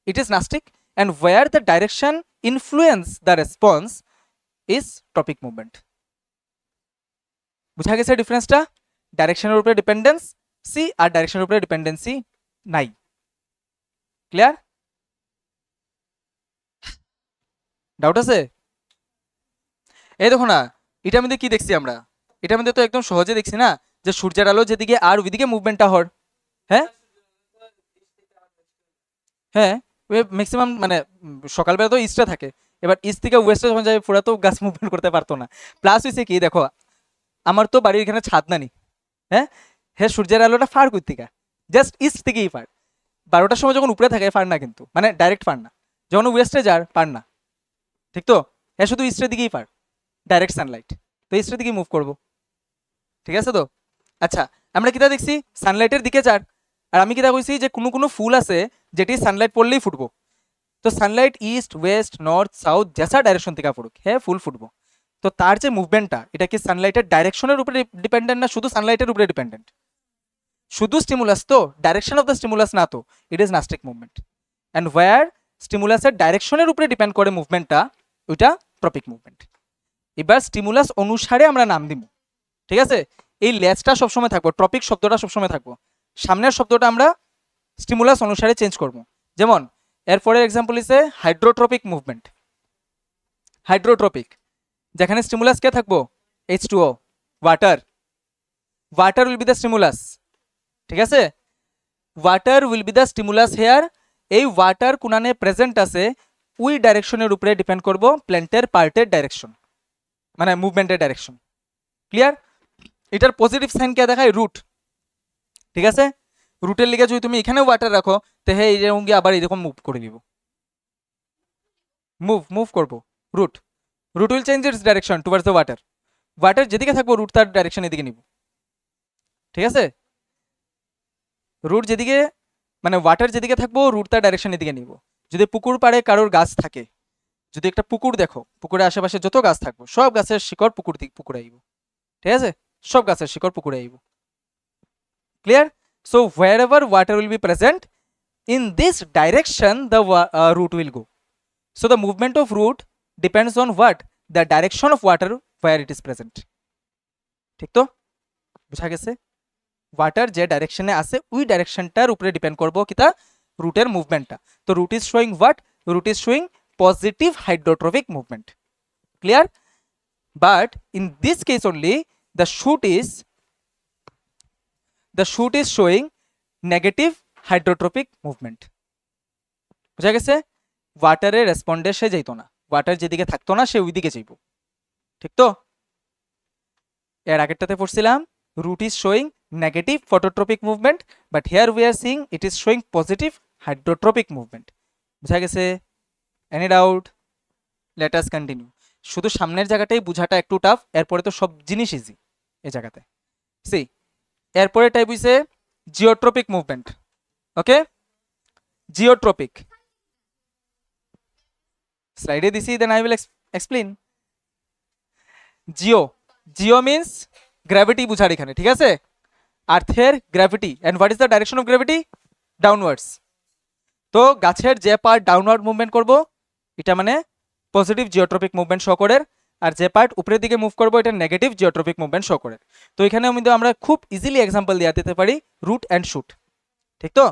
it is nastic. And where the direction influence the response is tropic movement. বুঝা গেছে ডিফারেন্সটা? ডাইরেকশনের উপরে ডিপেন্ডেন্স সি আর ডাইরেকশনের উপরে ডিপেন্ডেন্সি নাই। ক্লিয়ার? ডাউট আছে? এই দেখো না, এটার মধ্যে কি দেখছি আমরা, এটার মধ্যে তো একদম সহজে দেখছি না, যে সূর্যের আলো যেদিকে আর ওইদিকে মুভমেন্টটা হয়। হ্যাঁ হ্যাঁ, ম্যাক্সিমাম মানে সকালবেলা তো ইস্টে থাকে, এবার ইস্ট থেকে ওয়েস্টে যখন যায় পুরা তো গাছ মুভমেন্ট করতে পারতো না। প্লাস হয়েছে কি, দেখো আমার তো বাড়ির এখানে ছাদ নানি। হ্যাঁ হ্যাঁ, সূর্যের আলোটা ফার কই থেকে, জাস্ট ইস্ট থেকেই ফার। 12টার সময় যখন উপরে থাকে ফার না, কিন্তু মানে ডাইরেক্ট ফার না, যখন ওয়েস্টে যার পার না। ঠিক তো? হ্যাঁ, শুধু ইস্টের দিকেই পার, ডাইরেক্ট সানলাইট, তো ইস্টের দিকেই মুভ করবো। ঠিক আছে তো? আচ্ছা, আমরা কিতা দেখছি, সানলাইটের দিকে যার। আর আমি কিতা কইছি, যে কোনো কোনো ফুল আছে যেটি সানলাইট পড়লেই ফুটবো। তো sunlight east west north south যেসা ডাইরেকশন থেকে ফুটুক, হ্যাঁ ফুল ফুটবো। তো তার যে মুভমেন্টটা, এটা কি সানলাইটের ডাইরেকশনের উপরে ডিপেন্ডেন্ট না শুধু সানলাইটের উপরে ডিপেন্ডেন্ট? শুধু স্টিমুলাস তো, ডাইরেকশন অফ দ্য স্টিমুলাস না তো, it is nastic movement. And where স্টিমুলাসের ডাইরেকশনের উপরে ডিপেন্ড করে মুভমেন্টটা, ওইটা ট্রপিক মুভমেন্ট। এবার স্টিমুলাস অনুসারে আমরা নাম দিব। ঠিক আছে? এই লেজটা সবসময় থাকবো, ট্রপিক শব্দটা সবসময় থাকবো, সামনের শব্দটা আমরা স্টিমুলাস অনুসারে চেঞ্জ করব। যেমন এরপরের এক্সাম্পল হিসেবে হাইড্রোট্রপিক মুভমেন্ট। হাইড্রোট্রপিক, যেখানে স্টিমুলাস কে থাকবো, H2O, water. Water will be the stimulus. ঠিক আছে? Water will be the stimulus here. এই ওয়াটার কোনানে প্রেজেন্ট আছে, ওই ডাইরেকশনের উপরে ডিপেন্ড করব প্ল্যান্টের পার্টের ডাইরেকশন, মানে মুভমেন্টের ডাইরেকশন। ক্লিয়ার? এটার পজিটিভ সাইন কে দেখায়, রুট। ঠিক আছে? রুটের লিগে যদি তুমি এখানে ওয়াটার রাখো, তো হ্যাঁ এরকম গিয়ে আবার এরকম মুভ করে দিব, মুভ করবো। Root will change its direction towards the water. Water যেদিকে থাকবো, রুট তার ডাইরেকশন এদিকে নিব। ঠিক আছে? রুট যেদিকে, মানে ওয়াটার যেদিকে থাকবো, রুট তার ডাইরেকশন এদিকে নিব। যদি পুকুর পাড়ে কারোর গাছ থাকে, যদি একটা পুকুর দেখো, পুকুরের আশেপাশে যত গাছ থাকবো, সব গাছের শিকড় পুকুরে আইব। ঠিক আছে? সব গাছের শিকড় পুকুরে আইব। Clear? So wherever water will be present, in this direction the root will go. So the movement of root depends on what? The direction of water where it is present. ঠিক তো? বুঝা গেছে? ওয়াটার যে ডাইরেকশনে আছে, ওই ডাইরেকশনটার উপরে depend করবো কিতা, রুটের মুভমেন্টটা। তো root is showing what? Root is showing positive hydrotropic movement. Clear? but in this case only the shoot is showing negative hydrotropic movement. বুঝা গেছে? ওয়াটারে রেসপন্ডে সে যাইতো না, ওয়াটার যেদিকে থাকতো না সে ওইদিকে যাইব, ঠিক তো? এর আগেরটাতে পড়ছিলাম root is showing negative phototropic movement, but here we are seeing it is showing positive hydrotropic movement. বুঝা গেছে? Any doubt? Let us continue. শুধু সামনের জায়গাটাই বুঝাটা একটু টাফ, এরপরে তো সব জিনিস ইজি এই জায়গাতে। সি এরপরে টাইপ হইছে জিওট্রপিক মুভমেন্ট। ওকে, জিওট্রপিক স্লাইডে দিছি, then I will explain. Geo means gravity বুঝার এখানে, ঠিক আছে? আর্থের gravity, and what is the direction of gravity? Downwards. তো গাছের যে পার্ট ডাউনওয়ার্ড মুভমেন্ট করব এটা মানে পজিটিভ জিওট্রপিক মুভমেন্ট শো করে, আর যে পার্ট উপরের দিকে মুভ করবো এটা নেগেটিভ জিওট্রপিক মুভমেন্ট শো করে। তো এখানে আমরা খুব ইজিলি এক্সাম্পল দিয়ে দিতে পারি রুট অ্যান্ড শুট, ঠিক তো?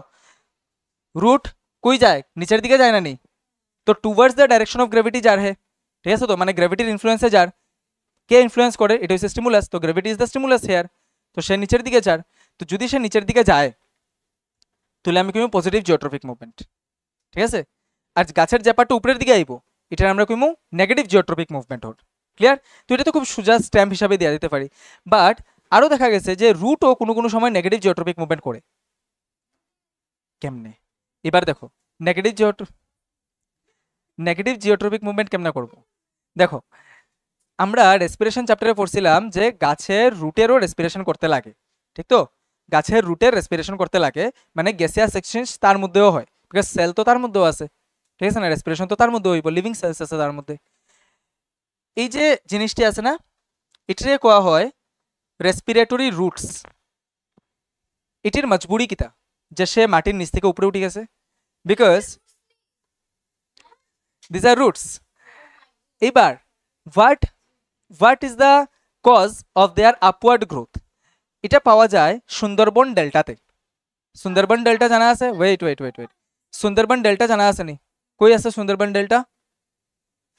রুট কই যায়? নিচের দিকে যায় না নি? তো towards the direction of gravity যার হে, ঠিক আছে? তো মানে গ্র্যাভিটির ইনফ্লুয়েন্সে যার, কে ইনফ্লুয়েন্স করে? এটা হচ্ছে স্টিমুলাস, তো gravity is the stimulus here, তো সে নিচের দিকে যার। তো যদি সে নিচের দিকে যায় তাহলে আমি কইব পজিটিভ জিওট্রপিক মুভমেন্ট, ঠিক আছে? আর গাছের যে পার্টটা উপরের দিকে আইব এটা আমরা কইব নেগেটিভ জিওট্রপিক মুভমেন্ট হোক। ক্লিয়ার? তো এটা তো খুব সোজা স্ট্যাম্প হিসাবে দেওয়া দিতে পারি, বাট আরও দেখা গেছে যে রুটও কোনো কোনো সময় নেগেটিভ জিওট্রপিক মুভমেন্ট করে। কেমনে? এবার দেখো নেগেটিভ জিওট্রপিক মুভমেন্ট কেমনে করব। দেখো আমরা রেসপিরেশন চ্যাপ্টারে পড়ছিলাম যে গাছের রুটেরও রেসপিরেশন করতে লাগে, ঠিক তো? গাছের রুটের রেসপিরেশন করতে লাগে, মানে গ্যাসিয়াস এক্সচেঞ্জ তার মধ্যেও হয়, বিকজ সেল তো তার মধ্যেও আছে, ঠিক আছে না? রেসপিরেশন তো তার মধ্যে হইব, লিভিং সেলস আছে তার মধ্যে। এই যে জিনিসটি আছে না, এটারে কোয়া হয় রেসপিরেটরি রুটস। এটির মজবুরি কিতা যে সে মাটির নিচ থেকে উপরে উঠে গেছে, বিকজ দিস আর রুটস। এবার what is the cause of their upward growth? এটা পাওয়া যায় সুন্দরবন ডেল্টাতে। সুন্দরবন ডেল্টা জানা আছে? ওয়েট, সুন্দরবন ডেল্টা জানা আছে নি? কই আছে সুন্দরবন ডেল্টা?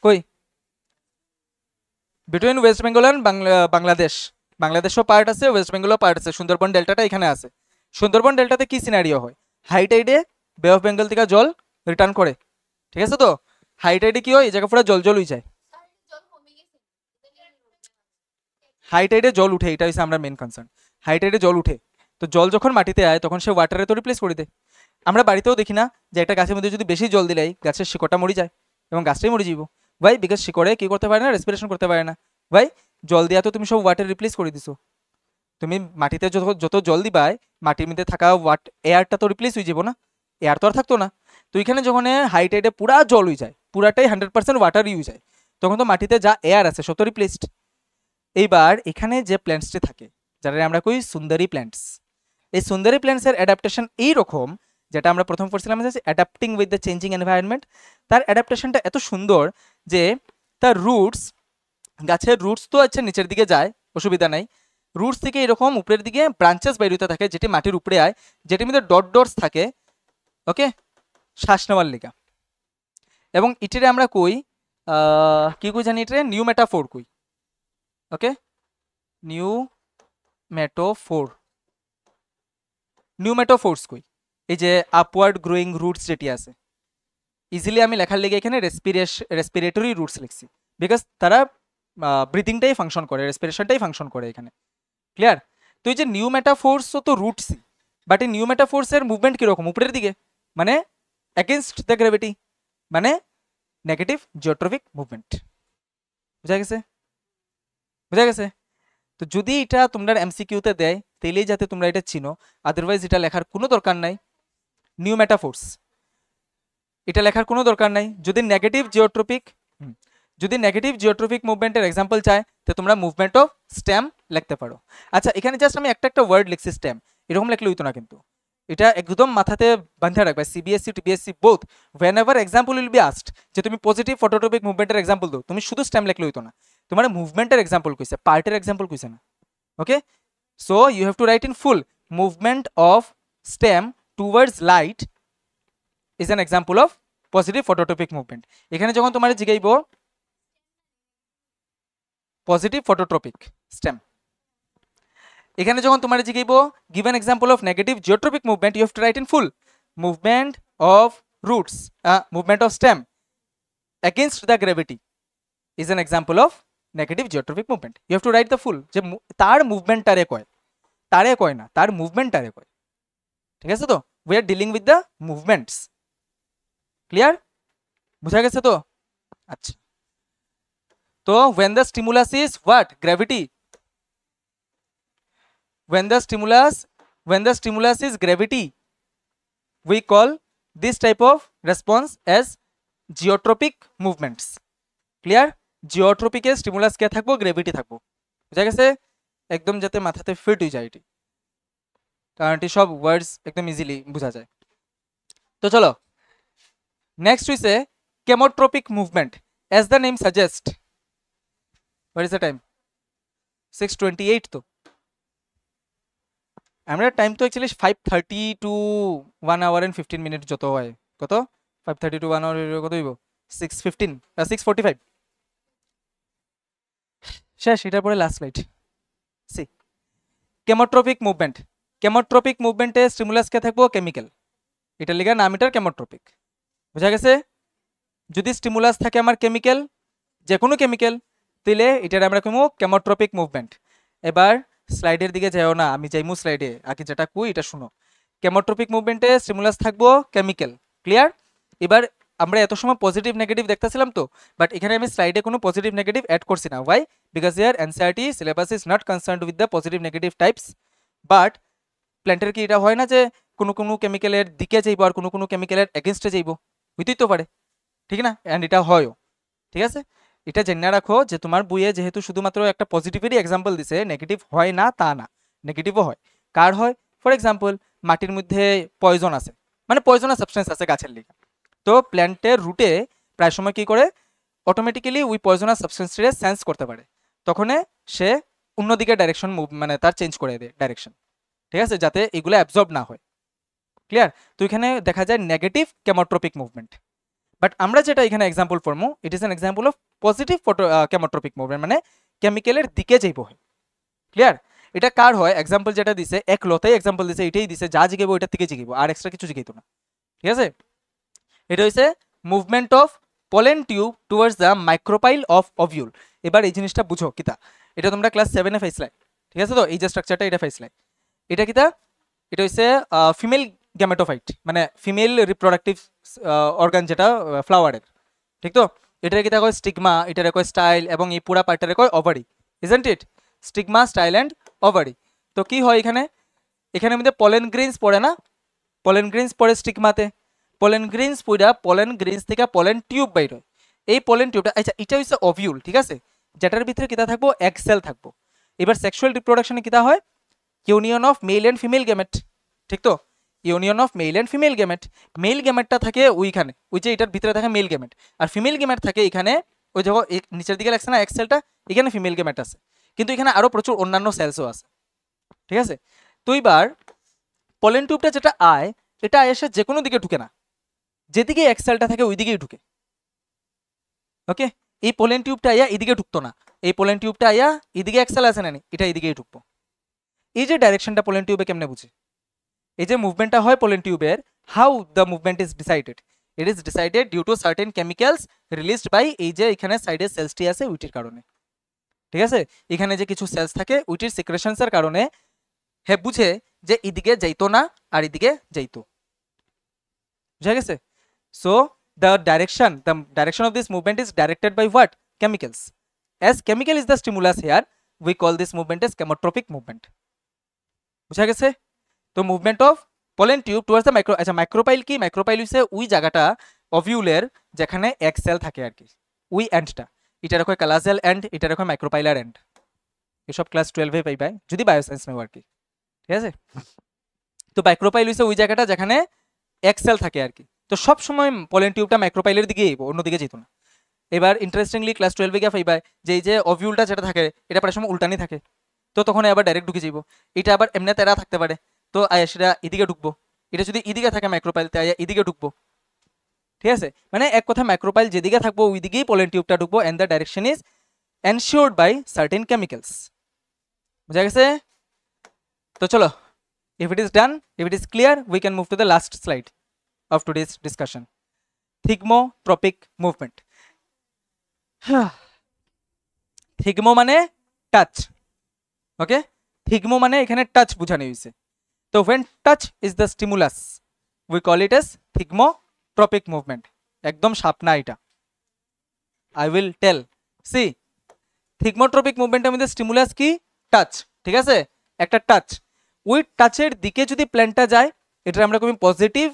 কই? বিটুইন ওয়েস্ট বেঙ্গল অ্যান্ড বাংলাদেশও পার্ট আছে, ওয়েস্ট বেঙ্গলও পার্ট আছে, সুন্দরবন ডেল্টাটা এখানে আছে। সুন্দরবন ডেল্টাতে কি সিনারিও হয়? হাই টাইডে বে অফ বেঙ্গল থেকে জল রিটার্ন করে, ঠিক আছে? তো হাই টাইডে কি হয়? এই জায়গা পুরো জল হয়ে যায়, হাই টাইডে জল উঠে, এটা হচ্ছে আমরা মেন কনসার্ন। হাই টাইডে জল উঠে, তো জল যখন মাটিতে আয় তখন সে ওয়াটারে তো রিপ্লেস করে দেয়। আমরা বাড়িতেও দেখি না যে একটা গাছের মধ্যে যদি বেশি জল দিলেই গাছের শিকড়টা মরে যায় এবং গাছটাই মরে যাবো। ভাই বিকজ শিকড়ে কি করতে পারে না? রেসপিরেশন করতে পারে না। ভাই জল দিয়া তো তুমি সব ওয়াটার রিপ্লেস করে দিছো, তুমি মাটিতে যত জল দিবাই মাটির মধ্যে থাকা এয়ারটা তো রিপ্লেস হয়ে যাবো না, এয়ার তো আর থাকতো না। তো এখানে যখন হাই টাইডে পুরা জল হয়ে যায়, পুরাটাই 100% ওয়াটার ইউজ হয়, তখন তো মাটিতে যা এয়ার আছে সব তো রিপ্লেসড। এইবার এখানে যে প্ল্যান্টসটি থাকে যারা আমরা কই সুন্দরী প্ল্যান্টস, এই সুন্দরী প্ল্যান্টসের অ্যাডাপ্টেশন এইরকম, যেটা আমরা প্রথম পড়ছিলাম যে adapting with the changing environment. তার অ্যাডাপ্টেশনটা এত সুন্দর যে তার রুটস, গাছের রুটস তো আচ্ছা নিচের দিকে যায়, অসুবিধা নাই, রুটস থেকে এরকম উপরের দিকে ব্রাঞ্চেস বাইর হতে থাকে যেটি মাটির উপরে আয়, যেটির মধ্যে ডটস থাকে, ওকে, শ্বাস নেওয়ার লিগা। এবং এটিরে আমরা কই কি কই জানি, এটারে নিউ মেটাফোর কই, ওকে, নিউ মেটাফোর্স কই। এই যে আপওয়ার্ড গ্রোয়িং রুটস যেটি আছে, ইজিলি আমি লেখার লেগে এখানে রেসপিরেটরি রুটস লিখছি, বিকজ তারা ব্রিদিংটাই ফাংশন করে, রেসপিরেশনটাই ফাংশন করে এখানে। ক্লিয়ার? তো এই যে নিউ মেটাফোর্সও তো রুটসই, বাট এই নিউ মেটাফোর্সের মুভমেন্ট কীরকম? উপরের দিকে, মানে অ্যাগেনস্ট দ্য গ্র্যাভিটি, মানে নেগেটিভ জিওট্রপিক মুভমেন্ট। বুঝা গেছে? তো যদি এটা তোমরা এমসিকিউতে দেয় তাইলেই যাতে তোমরা এটা চিনো, আদারওয়াইজ এটা লেখার কোনো দরকার নাই। নিউ মেটাফোর্স এটা লেখার কোনো দরকার নাই। যদি নেগেটিভ জিওট্রপিক মুভমেন্টের এক্সাম্পল চায় তো তোমরা মুভমেন্ট অফ স্টেম লিখতে পারো। আচ্ছা এখানে জাস্ট আমি একটা ওয়ার্ড লিখছি স্টেম, এরকম লিখলে হইতো না, কিন্তু এটা একদম মাথাতে বাঁধা রাখবে। CBSE TPSC both whenever example will be asked যে তুমি পজিটিভ ফটোট্রপিক মুভমেন্টের এক্সাম্পল দাও, তুমি শুধু স্টেম লিখলে হইতো না, তোমার মুভমেন্টের এক্সাম্পল কইছে, পার্টের এক্সাম্পল কইছে না। Okay, so you have to write in full movement of stem towards light is an example of positive phototropic movement. এখানে যখন তোমার জিগাইব পজিটিভ ফটোট্রপিক স্টেম। এখানে যখন তোমার জিজ্ঞাসা given example of negative geotropic movement you have to write in full movement of roots movement of stem against the gravity is an example of negative geotropic movement. You have to write the full যে তার মুভমেন্টটারে কয় না তার মুভমেন্টটারে কয়। ঠিক আছে তো we are dealing with the movements. Clear? বুঝা গেছে তো? আচ্ছা তো when the stimulus is what? Gravity. when the stimulus is gravity we call this type of response as geotropic movements. Clear? জিওট্রপিকের স্টিমুলাস কে থাকবো? গ্রেভিটি থাকবো। বুঝা গেছে? একদম যাতে মাথাতে ফিট হয়ে যায় এটি, কারণ এটি সব ওয়ার্ডস একদম ইজিলি বোঝা যায়। তো চলো নেক্সট হইছে chemotropic movement. As the name suggest, what is the time? 6:28। তো আমরা টাইম তো actually 5:30 to 1 hour and 15 minutes যত হয়। কত? 5:30 to 1 hour কত হইব? 6:15 6:45 শেষ। এটার পরে last slide. C chemotropic movement. Chemotropic মুভমেন্টে স্টিমুলাস কে থাকবো? কেমিক্যাল। এটার লিগা নাম এটার কেমোট্রপিক। বুঝা গেছে? যদি স্টিমুলাস থাকে আমার কেমিক্যাল, যে কোনো কেমিক্যাল, তাহলে এটার আমরা কমু কেমোট্রপিক মুভমেন্ট। এবার স্লাইডের দিকে যাও না, আমি যাইমু স্লাইডে, আগে যেটা কই এটা শুনো। কেমোট্রপিক মুভমেন্টে স্টিমুলাস থাকবো কেমিক্যাল। ক্লিয়ার? এবার আমরা এত সময় পজিটিভ নেগেটিভ দেখতেছিলাম তো, বাট এখানে আমি স্লাইডে কোনো পজিটিভ নেগেটিভ অ্যাড করছি না। Why? Because here NCERT syllabus is not concerned with the positive negative types. But প্ল্যান্টের কি এটা হয় না যে কোনো কোনো কেমিক্যালের দিকে যাইব আর কোনো কোনো কেমিক্যালের এগেনস্টে যাইব? হইতেই তো পারে, ঠিক না? অ্যান্ড এটা হয়ও। ঠিক আছে, এটা জেনে রাখো যে তোমার বইয়ে যেহেতু শুধুমাত্র একটা পজিটিভেরই এক্সাম্পল দিছে, নেগেটিভ হয় না তা না, নেগেটিভও হয়। কার হয়? ফর এক্সাম্পল মাটির মধ্যে পয়জন আছে, মানে পয়জনাস সাবস্টেন্স আছে গাছের লিগা, তো প্ল্যান্টের রুটে প্রায় সময় কি করে অটোমেটিক্যালি ওই পয়জনাস সাবস্টেন্সটা সেন্স করতে পারে, তখন সে অন্যদিকে ডাইরেকশন মানে তার চেঞ্জ করে দেয় ডাইরেকশন। ঠিক আছে, যাতে এগুলো অ্যাবজর্ব না হয়। ক্লিয়ার? তো এখানে দেখা যায় নেগেটিভ কেমোট্রপিক মুভমেন্ট। বাট আমরা যেটা এখানে এক্সাম্পল ফর্মু, it is an example of positive chemotropic movement, মানে কেমিক্যালের দিকে যাইব হয়। ক্লিয়ার? এটা কার হয়? এক্সাম্পল যেটা দিছে এক লতাই এক্সাম্পল দিছে, এটাই দিছে, যা জিগাইব ওইটার থেকে জিগাইব, আর এক্সট্রা কিছু জিগাইতো না। ঠিক আছে, এটা হচ্ছে movement of pollen tube towards the micropyle of ovule. এবার এই জিনিসটা বুঝো কিতা, এটা তোমরা ক্লাস 7 এ পাইছিলাই। ঠিক আছে, তো এই যে স্ট্রাকচারটা এটা পাইছিলাই, এটা কিতা? এটা হচ্ছে ফিমেল গ্যামেটোফাইট, মানে ফিমেল রিপ্রোডাক্টিভ অর্গান যেটা ফ্লাওয়ারের। ঠিক তো, এটার কিতা কয় স্টিগমা, এটার কয় স্টাইল, এবং এই পুরা পার্টটারে কয় ovary. Isn't it? Stigma, style and ovary. তো কি হয় এখানে? এখানে মধ্যে পলেন গ্রেইনস পড়ে না? পলেন গ্রেইনস পড়ে স্টিগমাতে। পলেন গ্রেইনস পড়া পলেন গ্রেইনস থেকে পলেন টিউব বাইর হয়। এই পলেন টিউবটা, আচ্ছা এটা হচ্ছে ওভিউল। ঠিক আছে, যেটার ভিতরে কিতা থাকবো? এগ সেল থাকবো। এবার সেক্সুয়াল রিপ্রোডাকশনে কিতা হয়? Union of male and female gamete. ঠিক তো, union of male and female gamete. Male গ্যামেটটা থাকে ওইখানে, ওই যে এটার ভিতরে থাকে মেল গ্যামেট, আর ফিমেল গ্যামেট থাকে এখানে। ওই যখন নিচের দিকে লাগছে না এগ সেলটা, এখানে ফিমেল গ্যামেট আছে, কিন্তু এখানে আরো প্রচুর অন্যান্য সেলসও আছে। ঠিক আছে, তো এবার পলেন টিউবটা যেটা আয়, এটা এসে যে কোনো দিকে ঢুকে না, যেদিকে এক সেলটা থাকে ওই দিকেই ঢুকে। ওকে, এই পোলেন টিউবটা আয়া এদিকে ঢুকতো না, এই পোলেন টিউবটা আয়া এদিকে এক সেল আছে না, এটা এদিকেই ঢুকবো। এই যে ডাইরেকশনটা পোলেন টিউবে কেমনে বুঝে? এই যে মুভমেন্টটা হয় পোলেন টিউবের, how the movement is decided? It is decided due to certain chemicals released by, এই যে এখানে সাইডে সেলসটি আছে ওইটির কারণে। ঠিক আছে, এখানে যে কিছু সেলস থাকে ওইটির সিক্রেশনসের কারণে হে বুঝে যে এদিকে যাইতো না আর এদিকে যাইতো। বুঝা গেছে? So the direction of this movement is directed by what? Chemicals. As chemical is the stimulus here, we call this movement as chemotropic movement. বুঝা গেছে? তো movement of pollen tube towards the micro, আচ্ছা micropyle কি? Micropyle হচ্ছে ওই জায়গাটা অভিউলের যেখানে এক সেল থাকে আর কি, ওই এন্ডটা। এটা রাখো ক্যালাজেল এন্ড, এটা রাখো মাইক্রোপাইলার এন্ড। এসব ক্লাস 12 এ পাইবা যদি বায়োসায়েন্স নেও আর কি। ঠিক আছে, তো মাইক্রোপাইল হচ্ছে ওই জায়গাটা যেখানে এক সেল থাকে আর কি। তো সব সময় পোলেন টিউবটা মাইক্রোপাইলের দিকে যাইব, অন্যদিকে যেত না। এবার ইন্টারেস্টিংলি ক্লাস 12 এ গিয়ে পাইবা যে এই যে অভিউলটা যেটা থাকে এটা প্রায় সময় উল্টানি থাকে, তো তখন আবার ডাইরেক্ট ঢুকে যাইব। এটা আবার এমনি তেরা থাকতে পারে, তো আয়া সেটা এদিকে ঢুকবো। এটা যদি এদিকে থাকে মাইক্রোপাইল, তে আয়া এদিকে ঢুকবো। ঠিক আছে, মানে এক কথা মাইক্রোপাইল যেদিকে থাকবো ওই দিকেই পোলেন টিউবটা ঢুকবো, and the direction is ensured by certain chemicals. বুঝা গেছে? তো চলো, if it is done, if it is clear, we can move to the last slide of today's discussion. Thigmotropic movement. থিগমো মানে টাচ, ওকে? থিগমো মানে এখানে টাচ বোঝানো হয়েছে। তো when touch is the stimulus, we call it as thigmotropic movement. একদম সাপ না এটা, I will tell. See, থিগমোট্রপিক মুভমেন্টের মধ্যে স্টিমুলাস কি? টাচ, ঠিক আছে? একটা টাচ, ওই টাচের দিকে যদি প্ল্যান্টটা যায় এটা আমরা কমি পজিটিভ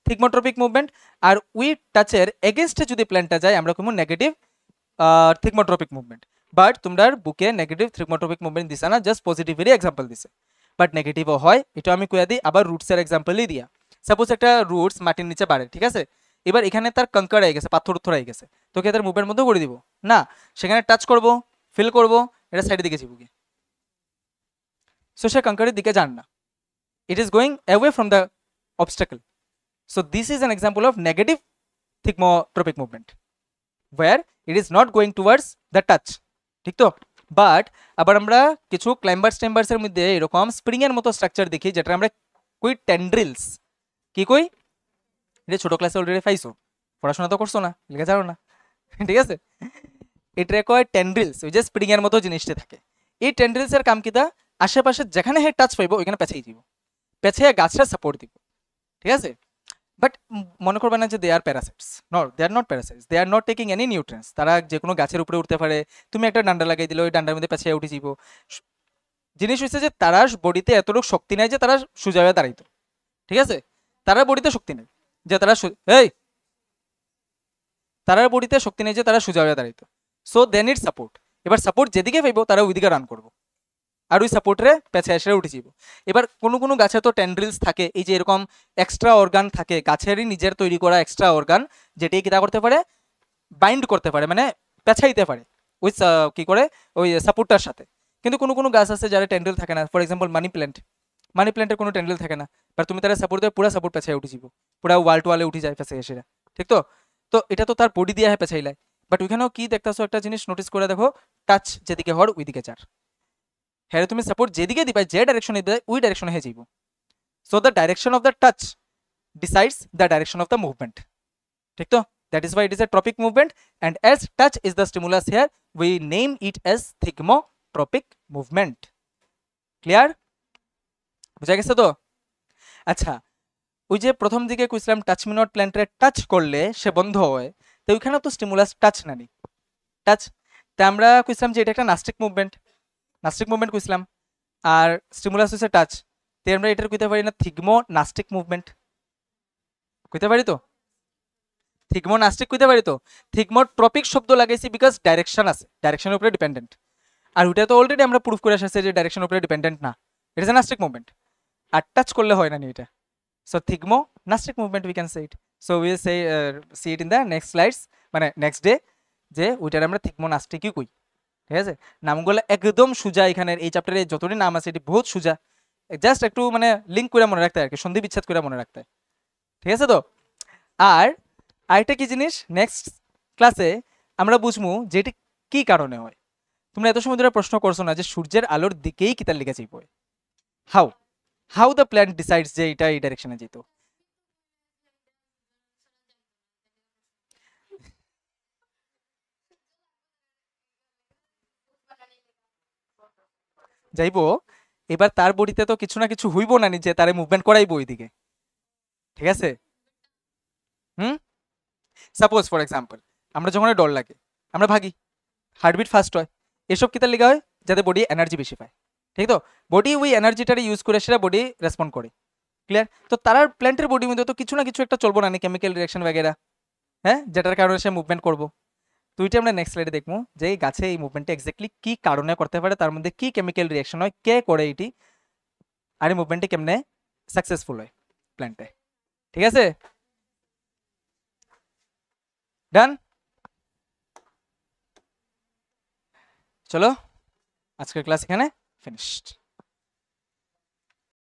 থিগমোট্রপিক মুভমেন্ট, আর ওই টাচের এগেনস্টে যদি প্ল্যান্টটা যায় আমরা কমি নেগেটিভ থিগমোট্রপিক মুভমেন্ট। বাট তোমরা বুকে নেগেটিভ থিগমোট্রপিক মুভমেন্ট দিছে না, জাস্ট পজিটিভেরই এক্সাম্পল দিছে। বাট নেগেটিভও হয়, এটা আমি কইয়া দিই। আবার রুটসের এক্সাম্পলই দিয়া, সাপোজ একটা রুটস মাটির নিচে বাড়ে, ঠিক আছে? এবার এখানে তার কঙ্কর হয়ে গেছে, পাথর উত্থর হয়ে গেছে, তো কি তার মুভের মধ্যে করে দিব না, সেখানে টাচ করব, ফিল করব, এটা সাইডের দিকে যাবো গিয়ে, সো সে কঙ্করের দিকে যান না, it is going away from the obstacle. So this is an example of negative thigmotropic movement where it is not going towards the touch, ঠিক তো? বাট আবার আমরা কিছু ক্লাইম্বার্স টেম্বার্সের মধ্যে এরকম স্প্রিং এর মতো স্ট্রাকচার দেখি, যেটা আমরা কই টেন্ড্রিলস, কি কই? এটা ছোট ক্লাসে অলরেডি পাইছো, পড়াশোনা তো করছো না, লিখে জানো না, ঠিক আছে? এটা কয় টেন্ড্রিলস, ওই যে স্প্রিং এর মতো জিনিসটা থাকে। এই টেন্ড্রিলস এর কাম কিতা? আশেপাশে যেখানে হে টাচ পাইবো ওইখানে পেছাই দিব, পেছাইয়া গাছটা সাপোর্ট দিব, ঠিক আছে? বাট মনে করবে না যে they are parasites, no, they are not parasites, they are not taking any nutrients. তারা যে কোনো গাছের উপরে উঠতে পারে, তুমি একটা ডান্ডা লাগাই দিলে ওই ডান্ডার মধ্যে পেছাইয়া উঠে যাব। জিনিস হচ্ছে যে তারা বডিতে এতটুকু শক্তি নাই যে তারা সোজা হয়ে দাঁড়াইতো, ঠিক আছে? তারা বডিতে শক্তি নেই যে তারা তারা বডিতে শক্তি নেই যে তারা সোজা হয়ে দাঁড়াইতো। So they need support. এবার সাপোর্ট যেদিকে পাইবো তারা ওইদিকে রান করবো, আর ওই সাপোর্টরে পেছে এসে উঠে যাব। এবার কোনো কোনো গাছে তো টেন্ড্রিলস থাকে, এই যে এরকম এক্সট্রা অর্গান থাকে, গাছেরই নিজের তৈরি করা এক্সট্রা অর্গান, যেটি কিতা করতে পারে? বাইন্ড করতে পারে, মানে পেছাইতে পারে ওই কি করে ওই সাপোর্টটার সাথে। কিন্তু কোনো কোনো গাছ আছে যারা টেন্ড্রিল থাকে না, ফর এক্সাম্পল মানি প্ল্যান্টের কোনো টেন্ড্রিল থাকে না, বাট তুমি তারা সাপোর্ট দেয় পুরো সাপোর্ট পেছাই উঠে যাব, পুরো ওয়াল টু ওয়ালে উঠে যায় পেছাই এসে, ঠিক তো? তো এটা তো তার বডি দিয়ে পেছাইলায়। বাট ওইখানেও কি দেখতেছো একটা জিনিস নোটিস করে দেখো, টাচ যেদিকে হওয়ার ওইদিকে যার, হ্যাঁ তুমি সাপোর্ট যেদিকে দিবা, যে ডাইরেকশনে দিবে ওই ডাইরেকশনে হয়ে যাইব। So the direction of the touch decides the direction of the movement, ঠিক তো? That is why it is a tropic movement, and as touch is the stimulus here we name it as thigmotropic movement. Clear? বুঝা গেছে তো? আচ্ছা, ওই যে প্রথম দিকে কইছিলাম টাচ মি নট প্ল্যান্টে টাচ করলে সে বন্ধ হয়, তো ওইখানে তো স্টিমুলাস টাচ না নি, টাচ। তা আমরা কইছিলাম যে এটা একটা নাস্টিক মুভমেন্ট কইছিলাম, আর স্টিমুলাস হচ্ছে টাচ, তো আমরা এটার কইতে পারি না থিগমোনাস্টিক মুভমেন্ট? কইতে পারি তো? থিগমোনাস্টিক কইতে পারি তো? থিগমোট্রপিক শব্দ লাগাইছি বিকজ ডাইরেকশন আছে, ডাইরেকশনের উপরে ডিপেন্ডেন্ট, আর ওইটা তো অলরেডি আমরা প্রুফ করে এসেছি যে ডাইরেকশনের উপরে ডিপেন্ডেন্ট না, এটা ইজ নাস্টিক মুভমেন্ট, আর টাচ করলে হয় না নি এটা। So thigmonastic movement we can say it. So we see it in the next slides, মানে নেক্সট ডে, যে ওইটার আমরা থিগমোনাস্টিকই কই, ঠিক আছে? নামগুলো একদম সোজা, এখানের এই চ্যাপ্টারে যতটি নাম আছে এটি বহুত সোজা, জাস্ট একটু মানে লিঙ্ক করে মনে রাখতে হয় আর কি, সন্ধি বিচ্ছেদ করে মনে রাখতে হয়, ঠিক আছে তো? আর আরেকটা কি জিনিস, নেক্সট ক্লাসে আমরা বুঝবো যে এটি কি কারণে হয়। তোমরা এত সময় ধরে প্রশ্ন করছো না যে সূর্যের আলোর দিকেই কি তার লিখে যাইব, হাউ দ্য প্ল্যান্ট ডিসাইডস যে এটা এই ডাইরেকশনে যেত। যাইবো, এবার তার বডিতে তো কিছু না কিছু হইব না, নিজে তারে মুভমেন্ট করাইবো ওইদিকে, ঠিক আছে? সাপোজ ফর এক্সাম্পল আমরা যখন ডর লাগে আমরা ভাগি, হার্টবিট ফাস্ট হয়, এসব কিতার লিগা হয়? যাতে বডি এনার্জি বেশি পায়, ঠিক তো? বডি ওই এনার্জিটারে ইউজ করে সেটা বডি রেসপন্ড করে। ক্লিয়ার? তো তার প্ল্যান্টের বডির মধ্যে তো কিছু না কিছু একটা চলবো না, কেমিক্যাল রিয়াকশন वगैरह, হ্যাঁ, যেটার কারণে সে মুভমেন্ট করবো। তো ওইটা আমরা নেক্সট স্লাইডে দেখবো যে এই গাছে এই মুভমেন্টটা এক্স্যাক্টলি কি কারণে করতে পারে, তার মধ্যে কি কেমিক্যাল রিয়াকশন হয়, কে করে এটি, আর এই মুভমেন্টটি কেমনে সাকসেসফুল হয় প্ল্যান্টে, ঠিক আছে? ডান? চলো, আজকের ক্লাস এখানে ফিনিশড।